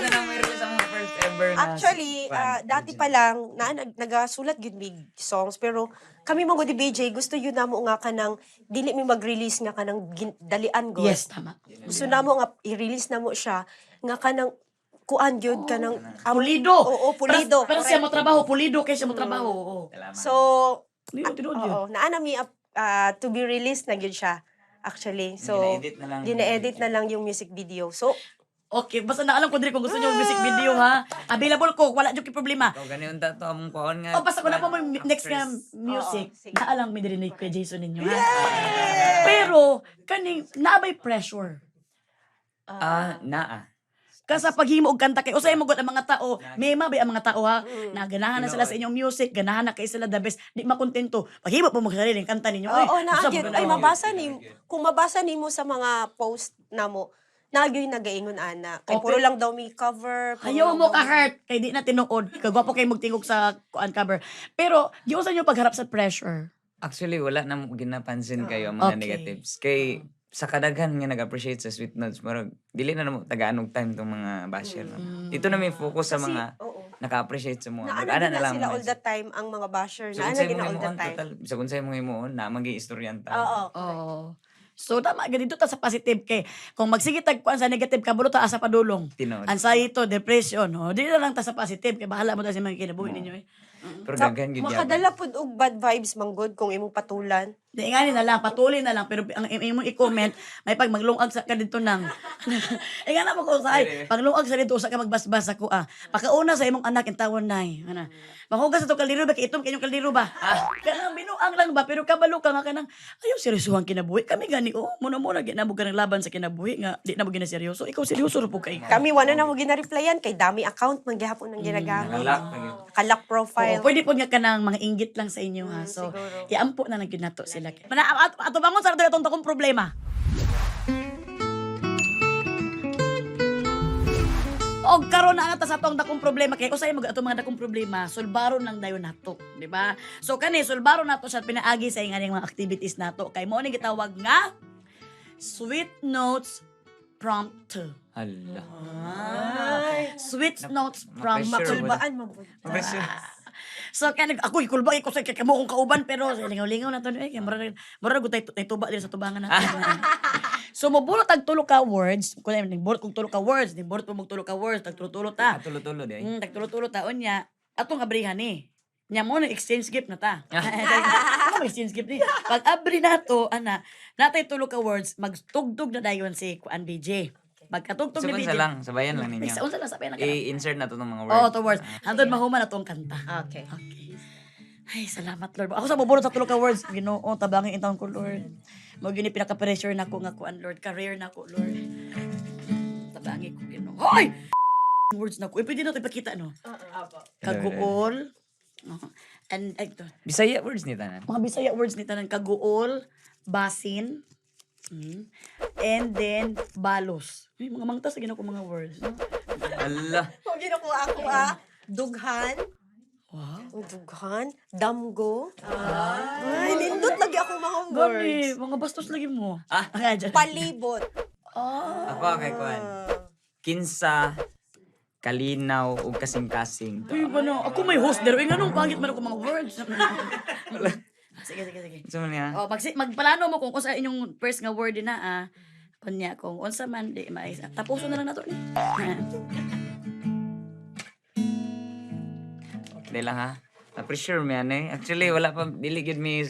na namo i-release ang first ever na Actually, dati pa lang nagasulat gyud mig songs pero kami mga di BJ gusto yun namo nga kanang dili mi mag-release nga kanang dalian go. Yes, tama. Gusto namo nga i-release namo siya nga kanang kuan gyud kanang Pulido. Oo, pulido. Pero siya mo trabaho, pulido kay siya mo trabaho. Oo. Salamat. So, Tinuod yun. oo, naa mi to be released na gyud siya. Actually. So, Gina-edit na lang. gina-edit na lang yung music video. So, Okay, basta na alam ko diri kung gusto niyo music video ha. Available ko, wala jud kay problema. Ikaw ganun to among kuon nga. O basta ko na po mo next nga Actress. music. Oo, sige. Naalang mi diri ni kay Jason ninyo ha. Pero kaning naabay pressure. Naa. Kasa paghimo og kanta kay usay mo gud ang mga tao, may mabay ang mga tao ha. Naganahan na sila sa inyong music, ganahan na kay sila the best. Di makontento. Paghimo po mo sarili kanta ninyo. oo, naa gusto gyud. mo Ay na- mabasa ni kung mabasa nimo sa mga post namo, nagyoy nagaingon ana. Kay Okay. puro lang daw mi cover. puro Ayaw lang mo daw ka heart kay di na tinuod. Kagwapo kay magtingog sa kuan cover. Pero di usa niyo pagharap sa pressure. Actually, wala na mo ginapansin kayo ang mga Okay. negatives. Kay sa kadaghan nga nag-appreciate sa Sweet Notes, marag dili na namo taga-anog time tong mga basher. Dito na may focus sa Kasi, mga oo. naka-appreciate sa mga. Naana Mag-ana na sila mga all the time ang mga basher. So, Naana unsay gina mga all the imuon, time. total, sa unsay mga imuon, na magi istoryanta. Oo. Oh. So tama ganito ta sa positive kay kung magsige tagkuan sa negative kabalo ta asa padulong. Tinood. Anxiety, depression, di na lang ta sa positive kay bahala mo ta sa mga kinabuhi ninyo eh. Pero daghan gyud gyapon. Makadala pud og bad vibes manggod kung imong patulan. Di nga na lang, patuloy na lang, pero ang imong i-comment, may pag maglungag sa ka dito nang. Nga na mo ko sa ay, paglungag sa dito, usa ka magbasbas ako Pakauna sa imong anak, yung tawon na Ano? Mahugas sa itong kaldero ba, kay itong kanyang kaldero ba? Kanang binuang lang ba, pero kabalo ka nga kanang, ayaw seryosohan kinabuhi. Kami gani, muna-muna, ginabog ka ng laban sa kinabuhi, nga, di na mo ginaseryoso. Ikaw seryoso rin po kay Kami wala na mo gina-replyan kay dami account man gihapon ang ginagamit. Nakalak na gyud. Kalak profile. Pwede po nga ka ng mga inggit lang sa inyo ha. So, siguro. iampo na lang ginato sila. Ato bangon sa itong takong problema. Og karon na ata sa atong dakong problema kay usay mag ato mga dakong problema sulbaron lang dayon nato, di ba? So kani sulbaron nato sa pinaagi sa inganing mga activities nato kay mo ni gitawag nga Sweet Notes Prompt 2. Hala. Sweet Notes Prompt Ma-pressure 2. ba? Makulbaan man pud. So kaya ako ikulba ko sa kamo kong kauban pero lingaw-lingaw na to kay mura gutay tuba diri sa tubangan natin. So mabulot tag tulo ka words, kun ay bulot kog tulo ka words, ni bulot mo tulo ka words, tag tulo ta. Tulo-tulo di ay. Tag tulo ta unya. Atong abrihan ni. Nya mo na exchange gift na ta. Ano exchange gift ni? Pag abri nato ana, natay tulo ka words, magtugtog na dayon si Kuan BJ. Magkatugtog So ni unsa BJ. lang, sabayan lang ninyo. Sa unsa lang sabi na ka. I-insert na to ng mga Oh, words. to words. Hantod mahuman atong kanta. Okay. Okay. Ay, salamat Lord. Ako sa bubulot sa tulo ka words, Ginoo, tabangin intawon ko Lord. Mo gini pinaka-pressure nako nga kuan Lord, career nako Lord. Tabangin ko Ginoo. Hoy! Words nako. Pwede na to ipakita no. Kaguol. And ito. Bisaya words ni tanan. Mga Bisaya words ni tanan kaguol, basin, and then balos. Ay, mga mangtas na ko mga words. No? Hala. Kung ginukuha ako dughan. Wow. Dughan, damgo. Ay, nindot lagi ako mga words. Gani, mga bastos lagi mo. Okay, dyan. Palibot. Ako kay kuan. Kinsa kalinaw ug kasing-kasing. Uy, ano, ako may host there. Uy, nga nung pangit man ako mga words. Sige. So man niya. Magpalano mo kung sa inyong first nga word din na, kunya, kung unsa man, di maisa. Tapuso na lang nato ni. Dili lang ha. Na-pressure mi ani. Actually wala pa dili gid mi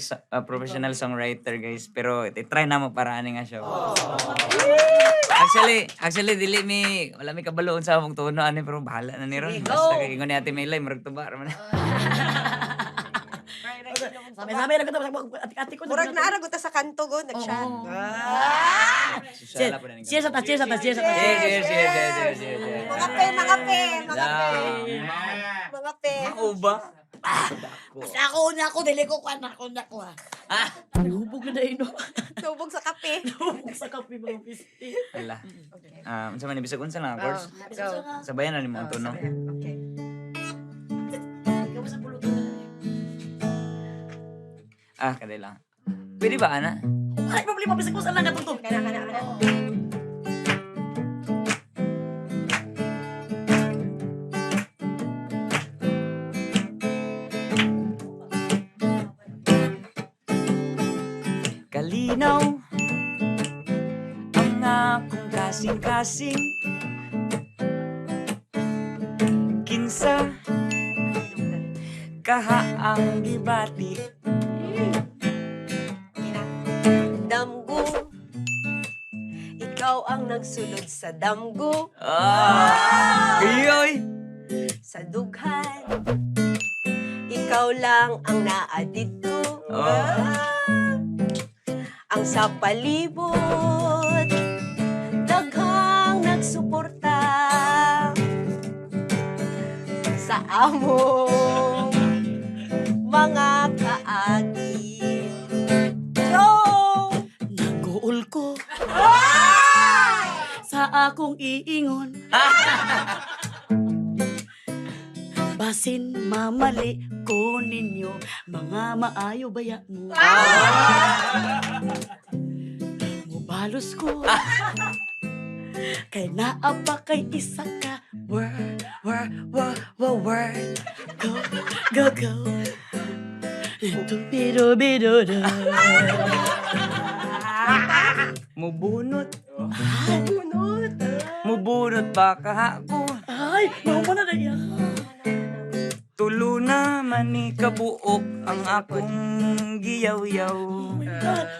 professional songwriter guys, pero try na mo para ani nga siya. Actually dili mi wala mi kabalo sa among tono ani pero bahala na ni ron. Basta kay ingon ni Ate Maylay murag tuba ra man. Sabi na kita, ati ko. Murag na aragot sa kanto go, nag-shot. Susala po na ni. Cheers. Cheers. Mga pe. Mga pe. Uba. Ako, dili ko kwan ako. Hubog na ino. Tubog sa kape. Hubog sa kape mga pisti. Hala. Unsa man bisag unsa lang of course. Go. Sabayan na ni mo ang tono. Okay. Ikaw sa pulutan na. Kadai lang. Pwede ba ana? Ay, problema bisag ko sa lang natutog. Kana. Kalinaw ang akong kasing-kasing. Kinsa kaha ang gibati. Damgo. Ikaw ang nagsulod sa damgo. Iyoy! Sa dughan. Ikaw lang ang naadito. Ang sa palibot. Daghang nagsuporta. Sa among mga kaagi. Naguol ko sa akong iingon. Basin mamali ko ninyo, mga maayo baya mo. Mubalos ko, kay naapa kay isa ka. Word. Go. Bido. Mubunot. Bunot. Mubunot pa kahako. Ay, mao na na iya. Tulo na man ni kabuok ang akong giyaw-yaw.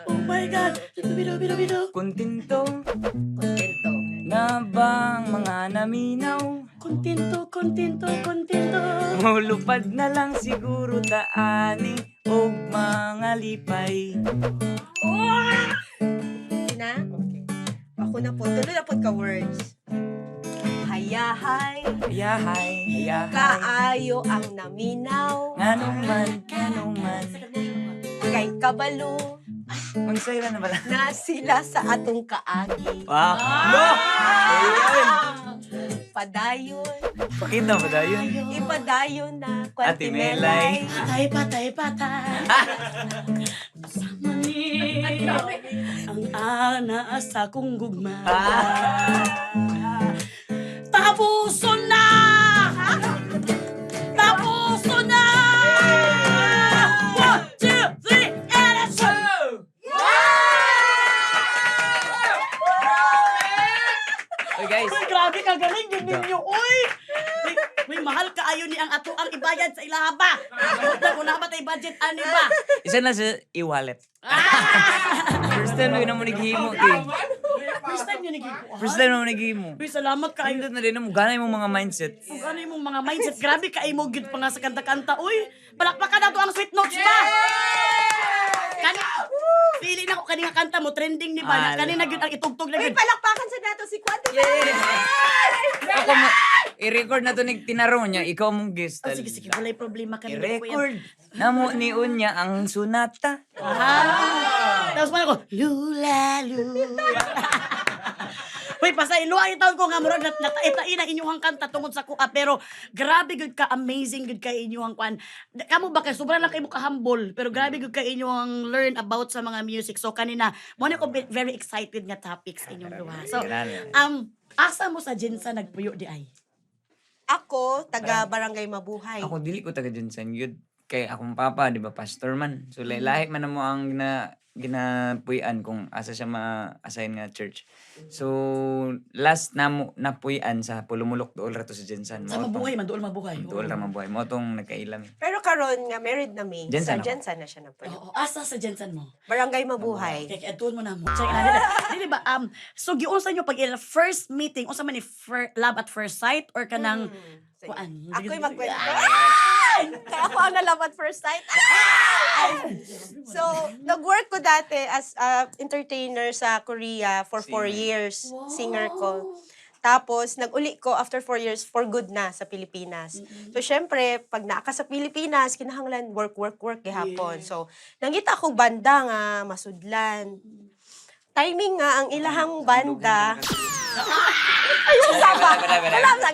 Oh my God. Bido. Kuntinto Kontento. na bang mga naminaw. Kontento. Mulupad na lang siguro taani og mga lipay. Na? Okay. Ako na po. Tuloy na po ka words. Hayahay. Yahay, yahay. Kaayo ang naminaw. Nganong man. Kay kabalo. Magsayra na bala. Na sila sa atong kaagi. Wow. No! Ayun. Padayon. Pakita mo tayo. Ipadayon na Ate Melay. kwantimelay. Patay. Sama ni ang ana sa kong gugma. Tapuso na! Tapuso na! 1, 2, 3, and action! Oy guys. Uy, grabe ka galing din ninyo, uy! Uy, mahal ka ayo ni ang ato ang ibayad sa ilaha ba? Kung na ba tayo budget, ano ba? Isa na sa e-wallet. First time na mo naghimo kay. First time yun naging First time na mo naghimo. Uy, salamat ka ayo. Ayun na rin mo ganay mo mga mindset. Kung ano yung mga mindset, grabe ka mo gyud pa nga sa kanta-kanta. Uy, palakpakan na to ang sweet notes ba? Kani, pili na ko kani nga kanta mo, trending ni ba? Kani na gyud ang itugtog na Uy, gyud. palakpakan sa nato si Quantimelay. Ako mo i-record na to ni tinaro niya, ikaw mong guest. Oh, sige, walay problema kami. I-record. Namo ni unya ang sunata. Tapos man ako, lula. Uy, pasay, luay taon ko nga murag nataitain na inyong kanta tungod sa kuha. Pero grabe good ka, amazing good ka inyong kwan. Kamu ba kay sobrang lang kayo ka humble, pero grabe good ka inyong learn about sa mga music. So kanina, mo na ko very excited nga topics inyong duha. So, asa mo sa Jinsa nagpuyo di ay? Ako, taga Barangay Mabuhay. Ako dili ko taga Jensen yun. Kay akong papa, di ba, pastor man. So lahi man na mo ang ginapuyan kung asa siya ma-assign nga church. So last na mo napuyan sa Pulumulok dool ra to sa Jensen. Sa mabuhay man, dool mabuhay. Dool ra mabuhay. Mo tong nagkailam. Pero karon nga married na mi. Jensen Sa ako. Jensen na siya na po. Oo, asa sa Jensen mo? Barangay Mabuhay. Okay, atuon mo na mo. Check na dili ba so giunsa nyo pag first meeting unsa man ni love at first sight or kanang Sige. kuan? Ako'y magkwento. Kaya ako ang nalaman first sight. So, nag-work ko dati as entertainer sa Korea for 4 years. Singer ko. Tapos, nag-uli ko after 4 years for good na sa Pilipinas. So, syempre, pag naaka sa Pilipinas, kinahanglan work gihapon. So, nangita ko banda nga, masudlan. Timing nga, ang ilahang banda,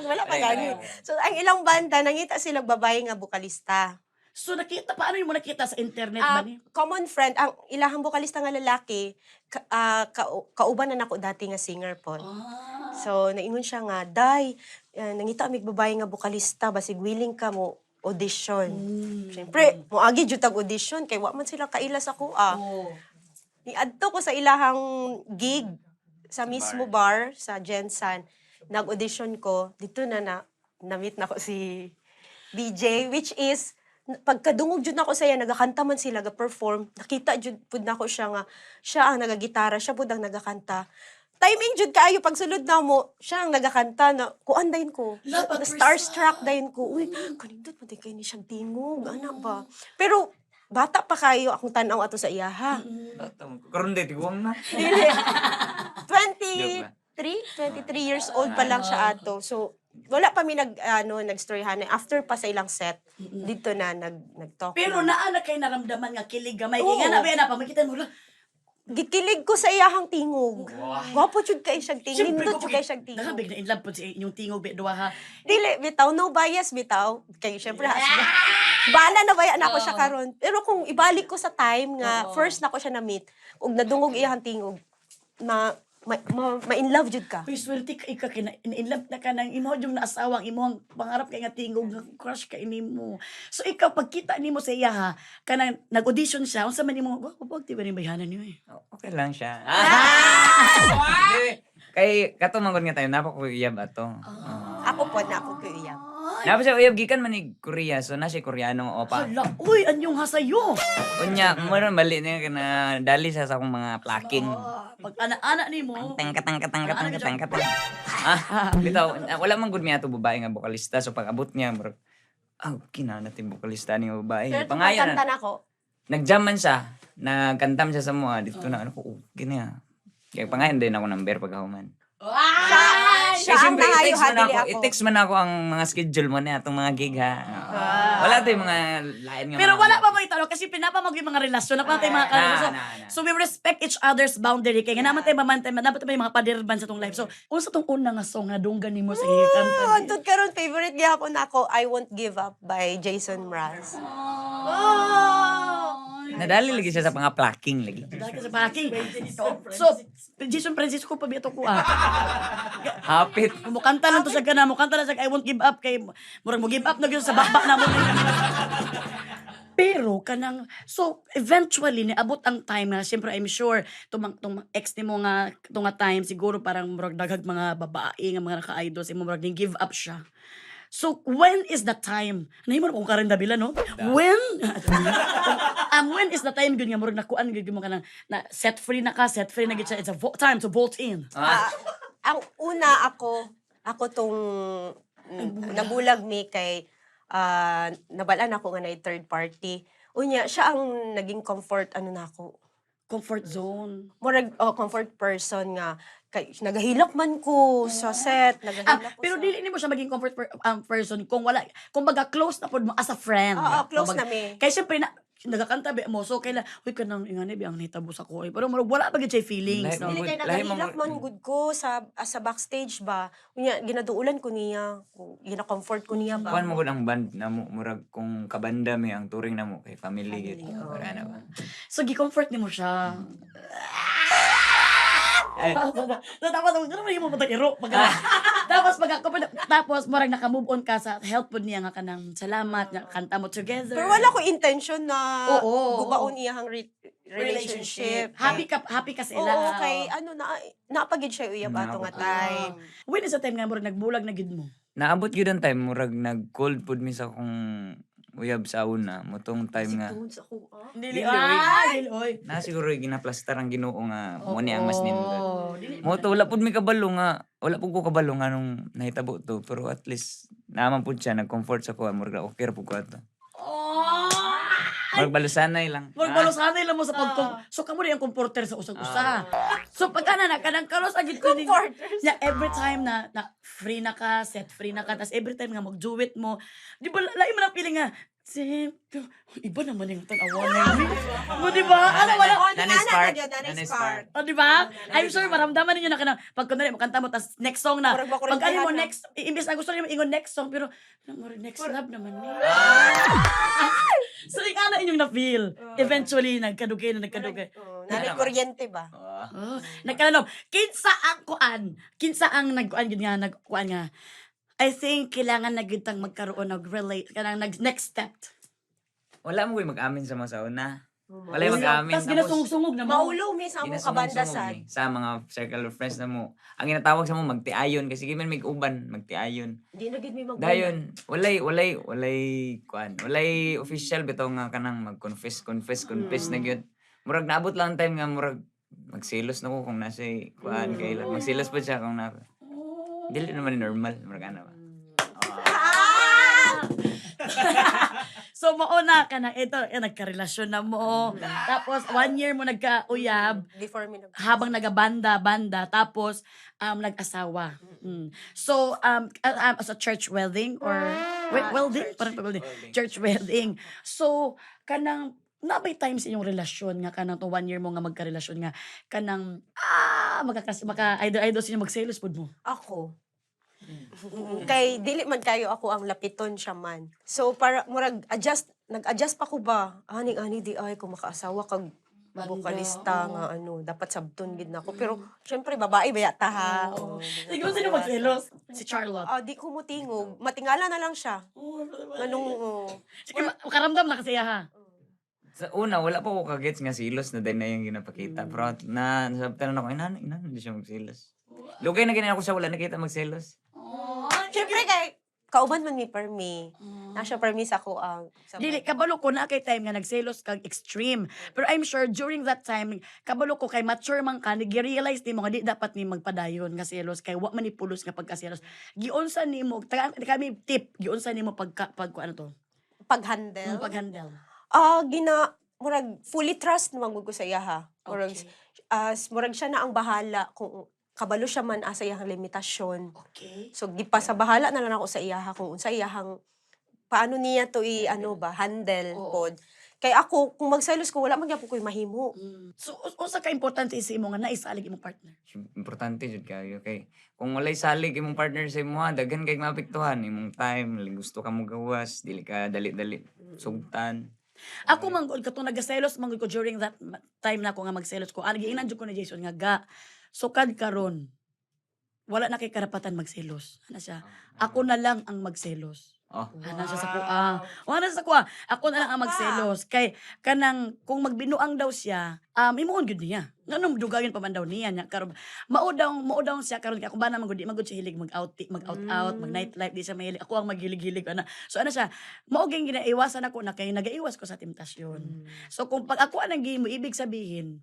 wala pa gani. So, ang ilang banda, nangita silang babae nga bukalista. So nakita paano mo nakita sa internet ba ni? Common friend, ang ilahang bukalista nga lalaki, kauban na nako dati nga singer po. So, naingon siya nga, Day, nangita amig babae nga bukalista, basig willing ka mo audition. Siyempre, moagi jud tag audition, kay wa man sila kaila sa kuha. Niadto ko sa ilahang gig, sa mismo bar, sa Jensen, nag-audition ko, dito na-meet na ko si BJ, which is, pagkadungog jud nako saya nagakanta man sila ga-perform nakita jud pud nako siya nga siya ang nagagitara siya pud ang nagakanta timing jud kaayo pagsulod na mo siya ang nagakanta na kuan dayon ko na starstruck dayon ko uy kanindot man kay ni siyang tingog ana ba pero bata pa kayo akong tan-aw ato sa iya ha Karon di tiguang na. 23 years old pa lang siya ato so wala pa mi nag-storyhan after pa sa ilang set dito na nag-talk Pero na. naa na kay naramdaman nga kilig gamay Oo. kay nga na ba na pamakita mo lang. Gikilig ko sa iyahang tingog. Wapo jud kay siyang tingog. Nindot jud kay siyang tingog. Nakabig na in love po sa inyong tingog duha ha. Dili bitaw no bias bitaw. Kay syempre bala na baya na ako siya karon. Pero kung ibalik ko sa time nga first na ko siya na meet ug nadungog iyahang tingog na ma-in love jud ka. Uy, swerte ka ika in love na ka ng imo yung naasawang imong pangarap kay nga tingog nga crush ka nimo. So ikaw pagkita nimo sa iya ha, kanang nag-audition siya, unsa man nimo, wag di ba rin bayanan niyo eh. Okay lang siya. Di, kay katumangod nga tayo, napakuyab ato. Ako po na ako kuyab. Napa siya uyab gikan man ni Korea, so na siya Koreanong opa. Hala, uy, anyong hasayo. Unya, mura bali niya kana dali sa akong mga plucking. Pag ana-ana nimo. Katang. Bitaw, wala man gud mi ato babae nga bokalista, so pag abot niya murag kinana natin bokalista ni babae. Pero Pangayon kanta na ako. Nag-jam man siya, nagkantam siya sa mga dito na ano ko, gini ha. Kaya pangayon din ako number pagkahuman. Siya ang nahayo hadili ako. I-text man ako ang mga schedule mo na itong mga gig ha. Wala tayong mga lain nga. Pero mga- wala pa mo italo kasi pinapamag yung mga relasyon, napatay tayo mga karelasyon. So we respect each other's boundary kaya naman tayo mamantay, dapat tayo mga padirban sa tong life. So unsa tong una nga song nga dunggan nimo sa gikanta? Antod karon favorite gyapon nako I Won't Give Up by Jason Mraz. Nadali lagi siya sa mga plucking lagi. Dahil ka sa packing. So, Jason Francisco pa bito ko Hapit. Mukanta lang to sa kana, mukanta lang sa I won't give up kay murag mo give up na gyud sa bakbak na mo. Pero kanang so eventually niabot ang time na siyempre I'm sure tung ex nimo nga tunga time siguro parang murag daghag mga babae nga mga naka-idol sa imo murag ning give up siya. So when is the time? Nahimo na kung karon dabila no? When is the time gyud nga murag nakuan gyud mo kanang na set free na gyud siya. It's a time to bolt in. Ang una ako tong nabulag mi kay nabalaan ako nga na third party. Unya siya ang naging comfort na ako. Comfort zone. Murag comfort person nga kay nagahilak man ko sa set, nagahilak ko Pero sa... dili nimo siya maging comfort person kung wala, kung baga close na pod mo as a friend. close Kumbaga, na mi. Kaya syempre na nagakanta ba mo so kaila uy kanang ingani bi ang nahitabo sa ko pero murag wala pa gid siya feelings no. Dili kay nagahilak man gud ko sa backstage ba. Unya ginaduulan ko niya, gina-comfort ko niya ba. Kuan mo gud ang band na mo murag kung kabanda mi ang touring namo kay family gid. Para na ba. So gi-comfort nimo siya. Tapos ano mo matag iro tapos murag naka-move on ka sa help pod niya nga kanang salamat nga kanta mo together. Pero wala ko intention na Oo. gubaon iyang relationship. Happy ka sa ila. Oo, kay napagid siya uyab ato nga time. When is the time nga murag nagbulag na gid mo? Naabot gyud ang time murag nag-cold pod mi sa akong uyab sa una, motong time nga. Tuon sa ko, Dili oy. Na siguro ginaplastar ang Ginoo nga mo ni ang mas nindot. Dili. Mo to wala pud mi kabalo nga, wala pud ko kabalo nga nung nahitabo to, pero at least naman pud siya nag-comfort sa ko, murag okay ra pud ko ato. Murag balusanay lang. Murag balusanay lang mo sa pagkong. So kamo rin ang comforter sa usag-usa. So pagka na kanang karos agid ko niya every time na free na ka, set free na ka, tas every time nga mag-duet mo, di ba lain man ang feeling nga iba naman yung tanawan na yun. Mo di ba? Ano wala? Nanay Spark. O di ba? I'm sure maramdaman ninyo na kanang pag kunwari mo kanta mo tas next song na. Murag Pag ano mo makurintihan na. next imbes na gusto niyo ingon next song pero next love naman ni. So ika na inyong na-feel. Eventually nagkadugay. Nanay kuryente ba? Oh, nagkalanom. Kinsa ang nagkuan gid nga nagkuan nga. I think kailangan na gyud tang magkaroon og kanang next step. Wala mo ko'y mag-amin sa mga sauna. Wala yung mag-amin. Tas ginasungog na mo. Maulo mi sa among kabanda sad. Sa mga circle of friends na mo. Ang ginatawag sa mo, magtiayon. Kasi giman may uban, magtiayon. Di na gid mi mag. Dayon, walay, kuan. Walay official bitaw nga kanang mag-confess na gyud. Murag naabot lang ang time nga murag magsilos na ko kung nasa kuan kailan. Magsilos pa siya kung na. Dili naman normal, murag ano ba. So mauna ka na ito, nagkarelasyon na mo. Tapos 1 year mo nagkauyab Before mi nag. habang nagabanda tapos nag-asawa. So as a church wedding or wedding, parang wedding, church wedding. So kanang nabay time sa inyong relasyon nga kanang to 1 year mo nga magkarelasyon nga kanang maka-idol sa inyo magselos pud mo. Ako. Kay dili man kayo ako ang lapiton siya man. So para murag nag-adjust pa ko ba? Ani di ay kung makaasawa kag Vokalista nga dapat sabton gid nako. Pero syempre babae ba yata ha. Oo. Oh, Siguro sino magselos? Si Charlotte. Di ko mo tingog. Matingala na lang siya. Anong Sige, makaramdam na kasi ha. Sa una, wala pa ko kagets nga silos na din na yung ginapakita. Pero nasabtan ako, ina, hindi siya magsilos. Lugay na ganyan ako siya, wala nakita magsilos. syempre kay kauban man mi permi. Na siya permi sa ko ang Dili, kabalo ko na kay time nga nagselos kag extreme. Pero I'm sure during that time, kabalo ko kay mature man ka, nag-realize ni mo nga di dapat ni magpadayon nga selos kay wa man ni pulos nga pagkaselos. Giunsa nimo, kami tip, giunsa nimo pag ano to? paghandle. Paghandle. Murag fully trust naman gud ko sa iya ha. Murag Okay. murag siya na ang bahala kung kabalo siya man asa iyang limitasyon. Okay. So gipasa bahala na lang ako sa iya ha kung unsa iyang paano niya to handle Oo. pod. Kay ako kung magselos ko wala man gyapon ko'y mahimo. So, unsa ka importante sa imo nga naisalig imong partner? Importante jud kayo kay kung walay salig imong partner sa imo, daghan kay maapektuhan imong time, gusto ka mo gawas, dili ka dali-dali sugtan. Ako manggod katong nagaselos manggod ko during that time na ako nga magselos ko. Ang giingnan jud ko ni Jason nga ga sukad karon. Wala na kay karapatan magselos. Ano siya? Ako na lang ang magselos. Oh, Ana siya sa kuha. Wala sa kuha. Ako na lang ang magselos. Kay kanang kung magbinuang daw siya, imuon gud niya. Nganong dugagin pa man daw niya nya karon. Mao daw siya karon kay ako ba na magud di magud siya hilig mag-out, mag nightlife di siya mahilig. Ako ang maghilig-hilig ana. So ano siya, mao gyud ginaiwasan ako na kay nagaiwas ko sa temptasyon. So kung pag ako anang gimo ibig sabihin,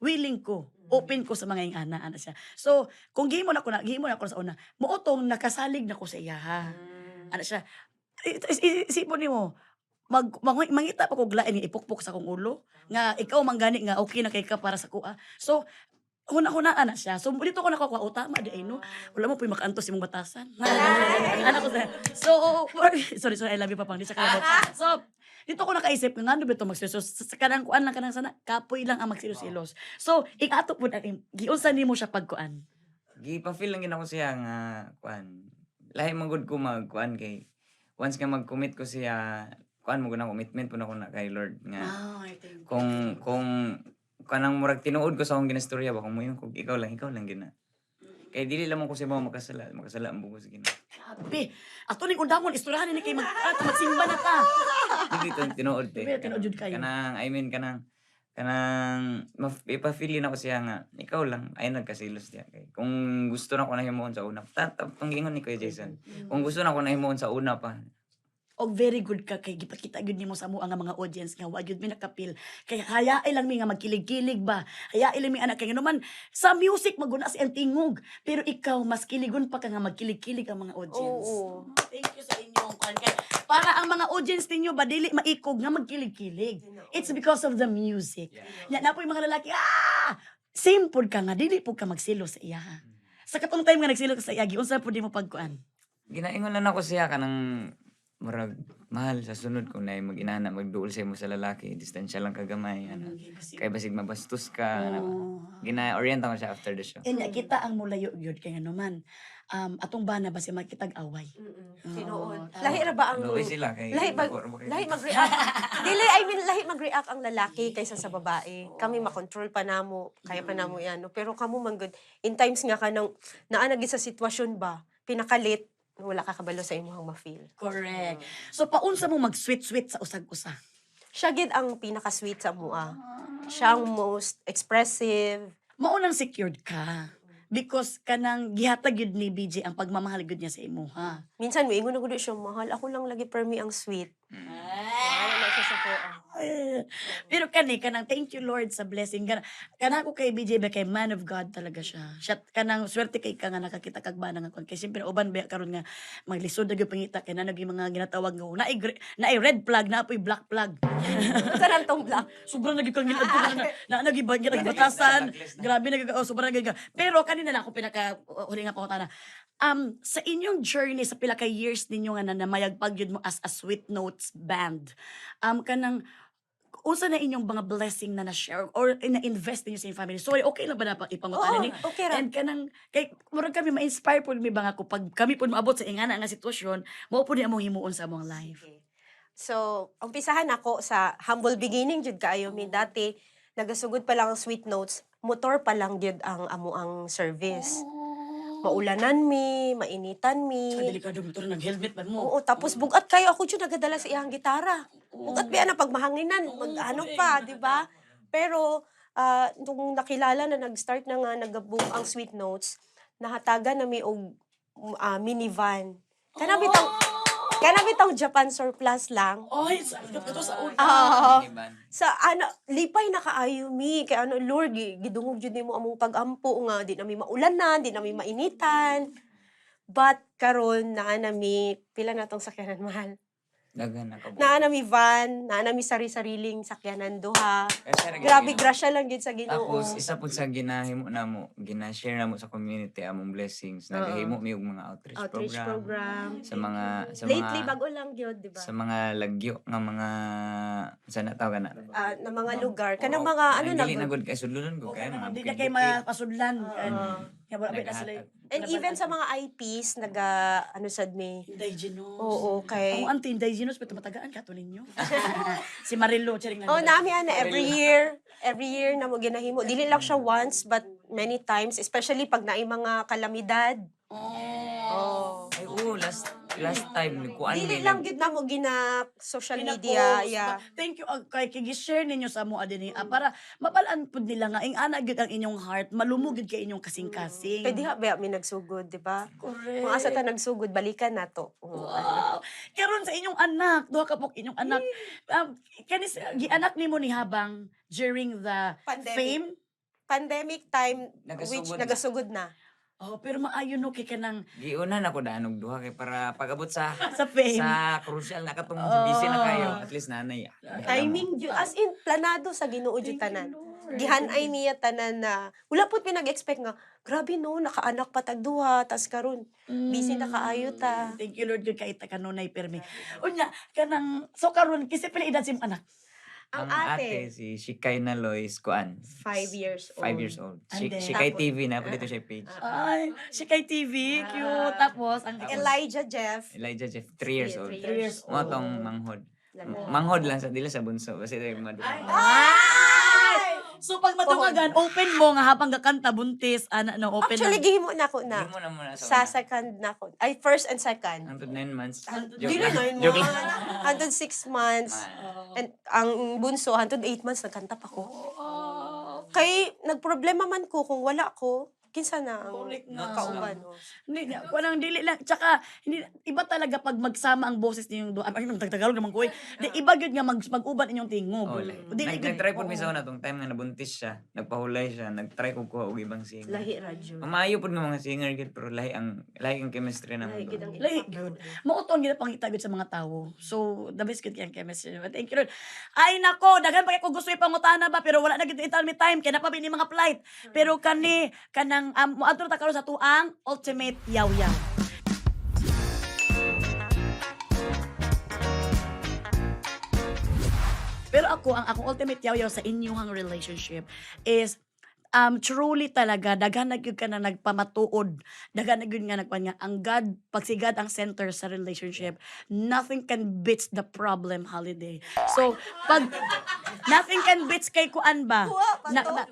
willing ko, open ko sa mga ingana ana siya. So kung gimo na ko sa una, mootong nakasalig na ko sa iya ha. Ano siya, isipon nimo, mangita pa kog lain nga ipukpok sa akong ulo, nga ikaw manggani nga okay na kay ka para sa kuha. So, hunaan na siya. So, dito ko nakukuha, tama di ay no. Wala mo po yung makaantos yung batasan. Anak ko sa, so, sorry, I love you papang, di siya kaya. So, dito ko nakaisip, nga ano ba ito magsilos? Sa kanang kuan lang kanang sana, kapoy lang ang magsilos-silos. So, ikato po na, giunsan nimo siya pagkuan. Gipa-feel lang gina ko siya nga kuan. Lahi man gud ko magkuan kay once nga mag-commit ko siya, kuan mo gud na commitment po na ko na kay Lord nga. I think. Kung kanang murag tinuod ko sa akong ginastorya ba kung moyon ko ikaw lang gina. Kay dili lamang ko siya mo makasala ang bugo sa Ginoo. Grabe. Ato ning undamon istoryahan ni kay magsimba na ta. Dili to tinuod te. Pero tinuod jud kayo. Kanang kanang ipa-feel na ko siya nga ikaw lang ay nagkasilos diya kay kung gusto na ko na himuon sa una panggingon ni Kuya Jason kung gusto na ko na himuon sa una pa Og very good ka kay gipakita gyud nimo sa mo ang mga audience nga wa gyud mi nakapil kay hayaay lang mi nga magkilig-kilig ba hayaay lang mi anak kay naman sa music maguna si ang tingog pero ikaw mas kiligon pa ka nga magkilig-kilig ang mga audience. Oo. Thank you sa inyong kay para ang mga audience ninyo ba dili maikog nga magkilig-kilig. It's because of the music. Nya na po yung mga lalaki same pod ka nga dili pod ka magsilo sa iya. Sa katong time nga nagsilo ka sa iya giunsa pod mo pagkuan. ginaingon lang ako siya kanang murag mahal sa sunod kung naay mag-inana magduol sa imo sa lalaki distansya lang kagamay ano kay basig mabastos ka ano gina-orient ako siya after the show. Kanya kita ang mulayo gyud kay naman atong bana ba si makitag away. Tinuod. Oo, Lahi ra ba ang Luoy sila kay lahi mag-react. Lahi mag-react ang lalaki kaysa sa babae. Kami makontrol pa namo, kaya pa namo yan. No? Pero kamo man good. In times nga kanang naanagi sa sitwasyon ba, pinakalit, wala ka kabalo sa imong ma-feel. Correct. So paunsa mo mag-sweet sa usag-usa? Siya gid ang pinaka-sweet sa mua. Siya ang most expressive. Maunang secured ka. Because kanang gihatag gyud ni BJ ang pagmamahal gyud niya sa imo ha. Minsan moingon na gud siya mahal. Ako lang lagi permi ang sweet. Wala na siya sa kuha. Pero kanang thank you Lord sa blessing. Kanang ko kay BJ ba kay man of God talaga siya. Siya kanang swerte kay ka nga nakakita kag bana nga kon. Kay siyempre uban ba karon nga maglisod na gyud pangita kay nanag mga ginatawag nga naay red flag na apoy black flag. Sa lang tong black. Sobrang naging kang gilad ko na nagibang batasan. Grabe sobrang naging. Pero kanina na ako huli nga pa na. Sa inyong journey sa pila ka years ninyo nga namayagpag yun mo as a Sweet Notes band. Kanang unsa na inyong mga blessing na na-share or na-invest ninyo sa inyong family? Sorry, okay lang ba na ipangutan ni? Okay ra. And kanang kay murag kami ma-inspire po mi ba nga ko pag kami po maabot sa ingana nga sitwasyon, mao po ni among himuon sa among life. So, umpisahan ako sa humble beginning jud kaayo mi dati nagasugod pa lang ang sweet notes, motor pa lang gyud ang amo ang service. Maulanan mi, mainitan mi. Sa delikado mo to nag-helmet man mo. Oo, tapos bugat kayo ako jud nagadala sa iyang gitara. Bugat ba na pag mahanginan, mag-ano pa, di ba? Pero nung nakilala na nag-start na nga nagabug ang sweet notes, nahatagan na mi og minivan. Kanami tong Japan surplus lang. Ay, sa ito sa una. Iban. Sa lipay na kaayo mi kay Lord gidungog jud nimo among pag-ampo nga di nami maulanan, di nami mainitan. But karon naa nami pila na tong sakyanan mahal. Daghan na kabuo. Naa nami van, naa nami sari-sariling sakyanan duha. Kasi ra Grabe gyud. grasya lang gid sa Ginoo. Tapos isa pud sa ginahimo namo, gina-share namo sa community among blessings. Nagahimo mi og mga outreach, Outreach program. sa mga Lately bago lang gyud, di ba? sa mga lagyo nga mga sa nataw na. Na mga lugar kanang mga ano na dili na gud kay sudlunon ko kay mga Hindi na kayo bukid-bukid. mapasudlan. Kaya wala na sila. And even sa mga IPs ano sad mi. Indigenous. Oo, kay Ang anti-indigenous, pero matagaan ka to ninyo. Si Marilo, charing Oh, nami ana every year na mo ginahimo. Dili lang siya once but many times, especially pag naay mga kalamidad. Oh. Ay last time ni kuan Dili mi lang gid na mo gina social media, yeah. Thank you kay kigi-share ninyo sa mo adini para mapalaan pud nila nga ing ana gyud ang inyong heart, malumugid kay inyong kasing-kasing. Kay diha ba mi nagsugod, di ba? Correct. Mga asa ta nagsugod, balikan na to. Wow. Karon sa inyong anak, duha ka po inyong anak. Kanis gianak nimo ni habang during the Pandemic. fame. Pandemic time which Nagasugod na. nagasugod na. Oh, pero maayo no kay kanang giunan ako danog duha kay para pag-abot sa sa fame. sa crucial na katong busy na kayo at least nanay. Timing jud as in planado sa Ginoo jud tanan. Gihanay niya tanan na wala pud pinag-expect nga grabe no nakaanak pa tag duha tas karon busy na kaayo ta. Thank you Lord good kay ta kanunay permi. Unya kanang so karon kasi pila edad si imong anak? Ang Ang ate, ate si Shikay na Lois kuan. 5 years old. 5 years old. And then- Shikay TV na pala ito siya page. Ay, si kay TV, cute. Tapos, ang Elijah Jeff. Elijah Jeff 3 years old. 3 3 years Mo tong manghod. Manghod lang sa dili sa bunso kasi dili madugay. So, pag matumagan, open mo nga habang gakanta, buntis, ana, no, open Actually, na. gihimo na ako na. Di mo na muna Sa sa una. second na ako. Ay, first and second. Hangtod 9 months. Dili Joke lang. 9 Joke lang. months. Hantod 6 months. And ang bunso, hantod 8 months, nagkanta pa ko. Kay, nagproblema man ko kung wala ko. Kinsa na ang Correct nga. kauban. No? Hindi, kunang dili lang. Tsaka, hindi, iba talaga pag magsama ang boses ninyong doon. Ay, nagtagalog naman ko eh. Di, iba yun nga mag-uban inyong tingog. Oh, Dili, nag-try po mi sa una tong time nga nabuntis siya. Nagpahulay siya. Nag-try ko kuha og ibang singer. Lahi radyo. Maayo po ng mga singer gid pero lahi ang chemistry Lahi naman. gid ang Lahi, good. Mautong gina pangita good sa mga tao. So, the best good kayang chemistry. But thank you, Lord. Ay, nako, daghan pa kay ko gusto ipangutana ba, pero wala na gid tell me time. Kaya napabi ni mga flight. Pero kanang, muadto ta karon sa tuang ultimate yaw-yaw. Pero ang akong ultimate yaw-yaw sa inyong relationship is truly talaga daghan na gyud ka na nagpamatuod, daghan na gyud nga nagpan nga ang God, pag si God ang center sa relationship, nothing can beats the problem holiday. So pag nothing can beats kay kuan ba,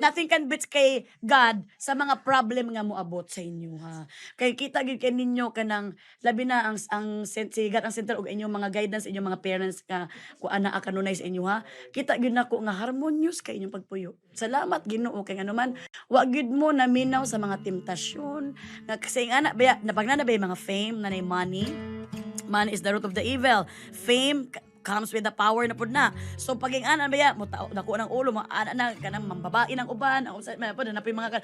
nothing can beats kay God sa mga problem nga moabot sa inyo ha. Kay kita gyud kay ninyo kanang labi na ang si God ang center og inyong mga guidance, inyong mga parents nga kuan na kanunay sa inyo ha. Kita gyud nako nga harmonious kay inyong pagpuyo. Salamat Ginoo kay anuman wa gyud mo naminaw sa mga temptasyon nga kasi nga na baya napag na bay mga fame na money. Money is the root of the evil. Fame comes with the power na pud na. So paging ana baya mo dako ng ulo mo ana na kanang mambabae ng uban, ang usay man pud na mga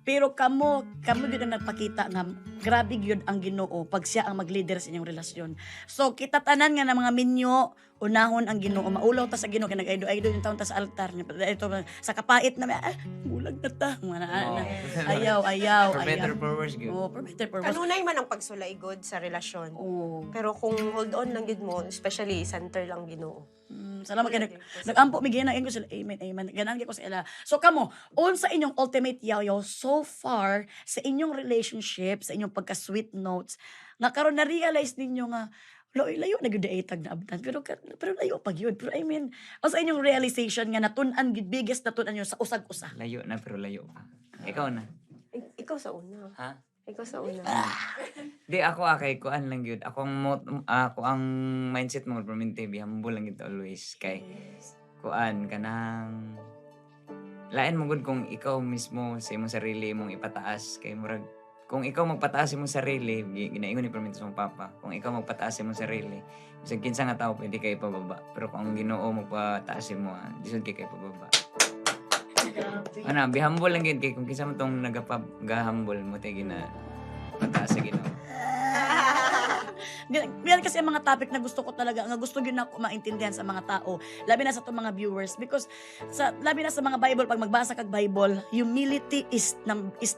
pero kamo gyud ang nagpakita nga grabe gyud ang Ginoo pag siya ang mag-leader sa inyong relasyon. So kita tanan nga na mga minyo unahon ang Ginoo, maulaw ta sa Ginoo kay nag-aido yung taon ta sa altar niya ito sa kapait na bulag na ta ayaw For better for worse gyud. for better for worse. Kanunay man ang pagsulay good sa relasyon. Oh. Pero kung hold on lang gid mo, especially center lang Ginoo. Salamat kay nagampo mi gina ko sila amen ganan ko sa ila. So kamo unsa inyong ultimate yaw so far sa inyong relationship, sa inyong pagka sweet notes nga karon na realize ninyo nga layo na gyud ay tag naabtan pero layo pag yun. Pero I mean, o sa inyong realization nga natun-an gyud biggest natun-an nyo sa usag-usa. Layo na pero layo pa. Ikaw na. Ikaw sa una. Ha? Ikaw sa una. Di ako kay kuan lang gyud. Ako ang mindset mo permanente be humble lang gyud always kay kuan kanang lain mo gud kung ikaw mismo sa imong sarili mong ipataas kay murag kung ikaw magpataas imong sarili, ginaingon ni permanente sa imong papa. Kung ikaw magpataas imong sarili, bisag kinsa nga tawo pwede kay pababa. Pero kung ang Ginoo magpataas mo, disud kay pababa. Ana, be humble lang gyud kay kung kinsa man tong nagapag-humble mo tay gina pataas sa Ginoo. Yan kasi ang mga topic na gusto ko talaga, nga gusto yun ako maintindihan sa mga tao, labi na sa itong mga viewers, because labi na sa mga Bible, pag magbasa kag Bible, humility is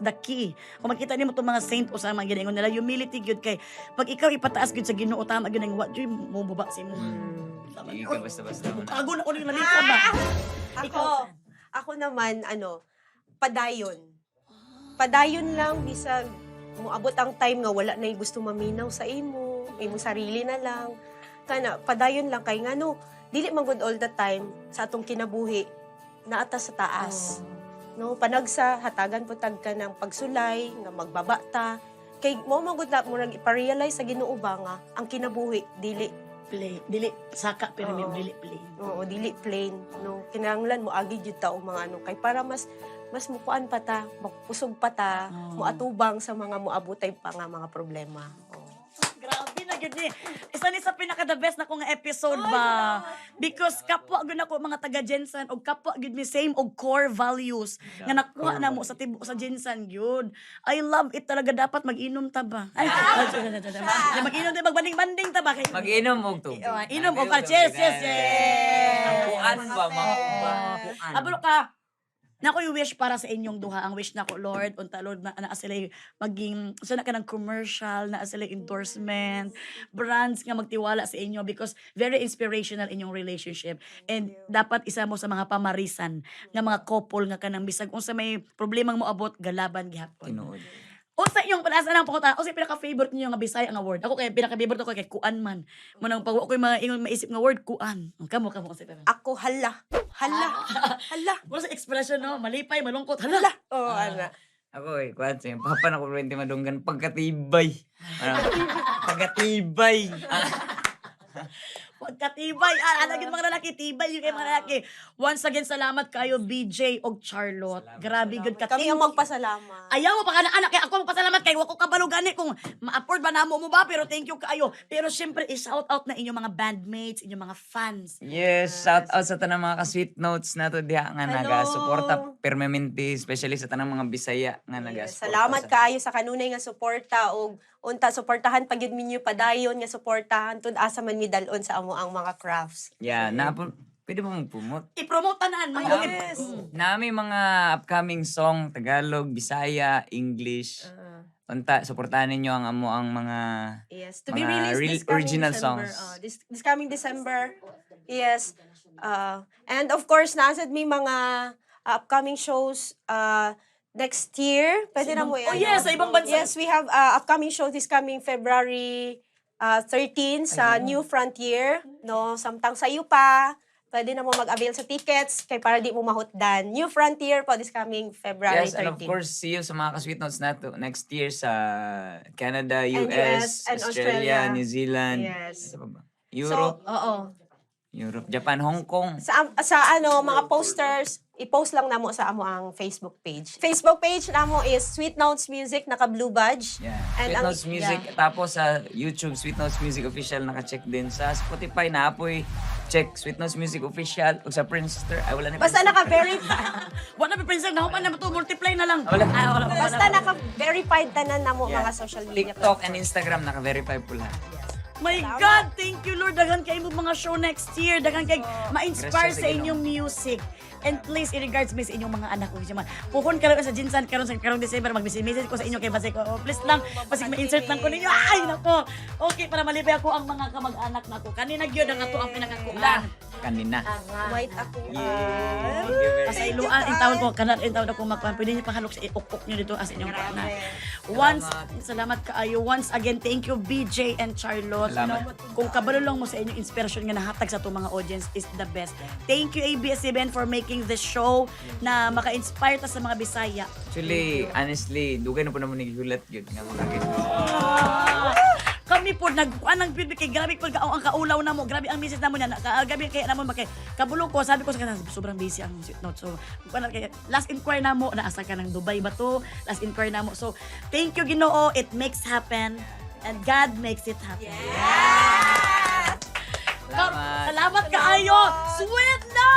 the key. Kung makita niyo mo itong mga saint o sa mga ginaingon nila, humility gyud kay pag ikaw ipataas gyud sa Ginoo, tama gyud ang what you mo baba si mo. Di ka basta-basta mo na. Kago na ko ning lalita ba? Ako naman, padayon. Padayon lang, bisag moabot ang time nga wala na gusto maminaw sa imo sarili na lang. Kana, padayon lang kay nga dili man good all the time sa atong kinabuhi naata sa taas. No, panagsa hatagan po tag ka ng pagsulay nga magbabata. Kay mo magud na murag ipa-realize sa Ginoo ba nga ang kinabuhi dili Dili saka pero may Oo. dili plain. Oo, dili plain. No, kinahanglan mo agi jud ta og mga kay para mas mukuan pa ta, magpusog pa ta, Oo. moatubang sa mga moabutay pa nga mga problema. Oo. Grabe na gyud ni. Isa ni sa pinaka the best na ko nga episode ba. Because kapwa gyud ako mga taga Jensen og kapwa gyud mi same og core values nga nakuha na mo sa tibuok sa Jensen gyud. I love it talaga, dapat mag-inom ta ba. Ay, mag-inom din magbanding-banding ta ba kay Mag-inom og tubig. inom og cheers. Kuan ba mga Abro ka. Nako yung wish para sa inyong duha. Ang wish nako, Lord, unta Lord, na sila maging, na ka ng commercial, na sila endorsement, brands nga magtiwala sa inyo because very inspirational inyong relationship. And dapat isa mo sa mga pamarisan nga mga couple nga kanang bisag unsa may problemang moabot, galaban gihapon. tinuod. Unsa inyong panasa ng panguta? Unsa pinaka-favorite niyo nga Bisaya nga word? Ako kay pinaka-favorite ko kay kuan man. Munang pag ako mga ingon maisip nga word, kuan. Kamo kasi pero. Ako hala. Wala sa expression no, malipay, malungkot. Hala. Oo, ana. Ako kuan sa papa na ko permanente madunggan pagkatibay. Pagkatibay. Pagkatibay. Gid mga lalaki, tibay yung kay mga lalaki. Once again, salamat kayo BJ og Charlotte. Grabe good ka. Kami ang magpasalamat. Ayaw mo pa ka na anak, kaya ako magpasalamat kay wako kabalo gani kung ma-afford ba namo mo ba, pero thank you kaayo. Pero syempre i-shout out na inyong mga bandmates, inyong mga fans. Yes, shout out sa tanang mga ka-sweet notes nato diha nga Hello. naga-suporta permanente, especially sa tanang mga Bisaya nga Yes, naga-suporta. salamat kaayo sa kanunay nga suporta og unta suportahan pagyud minyo padayon nga suportahan tud asa man mi dal-on sa amo ang mga crafts. Yeah, pwede mo mag-promote. I-promote tanan mga Yes. Nami mga upcoming song Tagalog, Bisaya, English. Unta suportahan ninyo ang amo ang mga Yes, to be Mga released real this coming original December. songs. This coming December. Yes. And of course, nasad may mga upcoming shows next year. Pwede na mo yan. Oh yes, sa ibang bansa. Yes, we have upcoming show this coming February 13 sa New Frontier. No, samtang sayo pa. Pwede na mo mag-avail sa tickets kay para di mo mahutdan. New Frontier po this coming February Yes, and 13. of course, see you sa mga ka-sweet notes nato next year sa Canada, And US, and Australia, Australia. New Zealand, Yes. sa ba? Europe, oo. Europe, Japan, Hong Kong. Sa mga posters, i-post lang namo sa amo ang Facebook page. Facebook page namo is Sweet Notes Music, naka blue badge. Yeah. And Sweet ang- Notes Music. Tapos sa YouTube, Sweet Notes Music Official, naka-check din. Sa Spotify, naapoy check Sweet Notes Music Official. O sa Friendster, ay wala na Basta Friendster. naka-verify. Wala pa princess na pa na to multiply na lang. Wala. Wala. Basta naka-verified tanan namo Yeah. mga social media TikTok and Instagram, naka-verify po lahat. My God, thank you Lord. Dagan kayo mo mga show next year. Dagan kay ma-inspire Gracias sa sa Ginoo. inyong music. And please, in regards me sa inyong mga anak ko, puhon karon sa Jinsan karon sa karong December, mag-message ko sa inyo kay Basik ko. Please lang, Basik ma-insert lang ko ninyo. Ay, nako. Okay, para malipay ako ang mga kamag-anak nako. Kanina gyud ang ato ang pinakakuan. Kanina. White ako. Thank you very Pasailuan, in taon ko, kanan in taon ako makuan. Pwede niyo pahalok sa iukok niyo dito as inyong partner. Once, salamat kaayo. Once again, thank you BJ and Charlotte. Salamat. Kung kabalo lang mo sa inyong inspirasyon nga nahatag sa itong mga audience is the best. Thank you ABS-CBN for making the show na maka-inspire ta sa mga Bisaya. Actually, honestly, dugay na po naman naghulat yun nga mga Kami po nagkuan ng feedback kay grabe po ang kaulaw na mo. Grabe ang message na mo niya. Grabe kaya namon makay kabulong ko sabi ko sa kanila sobrang busy ang sweet note. So kuan kay last inquiry na mo naasa ka ng Dubai ba to? Last inquiry na mo. So thank you Ginoo, it makes happen and God makes it happen. Salamat. Salamat kaayo. Sweet na!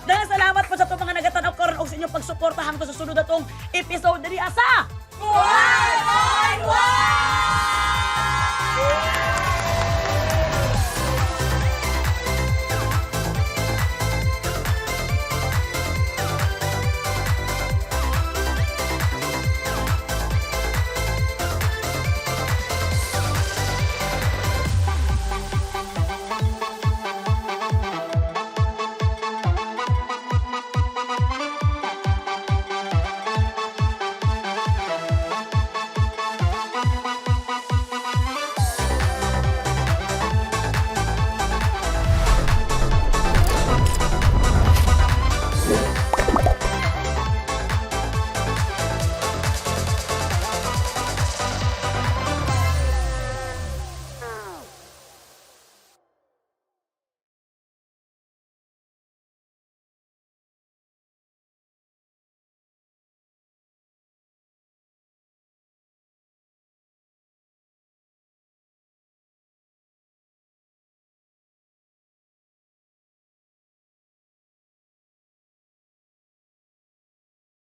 Dahil salamat po sa itong mga nagatanaw karon og sa inyong pagsuporta hangtod sa sunod atong episode diri asa.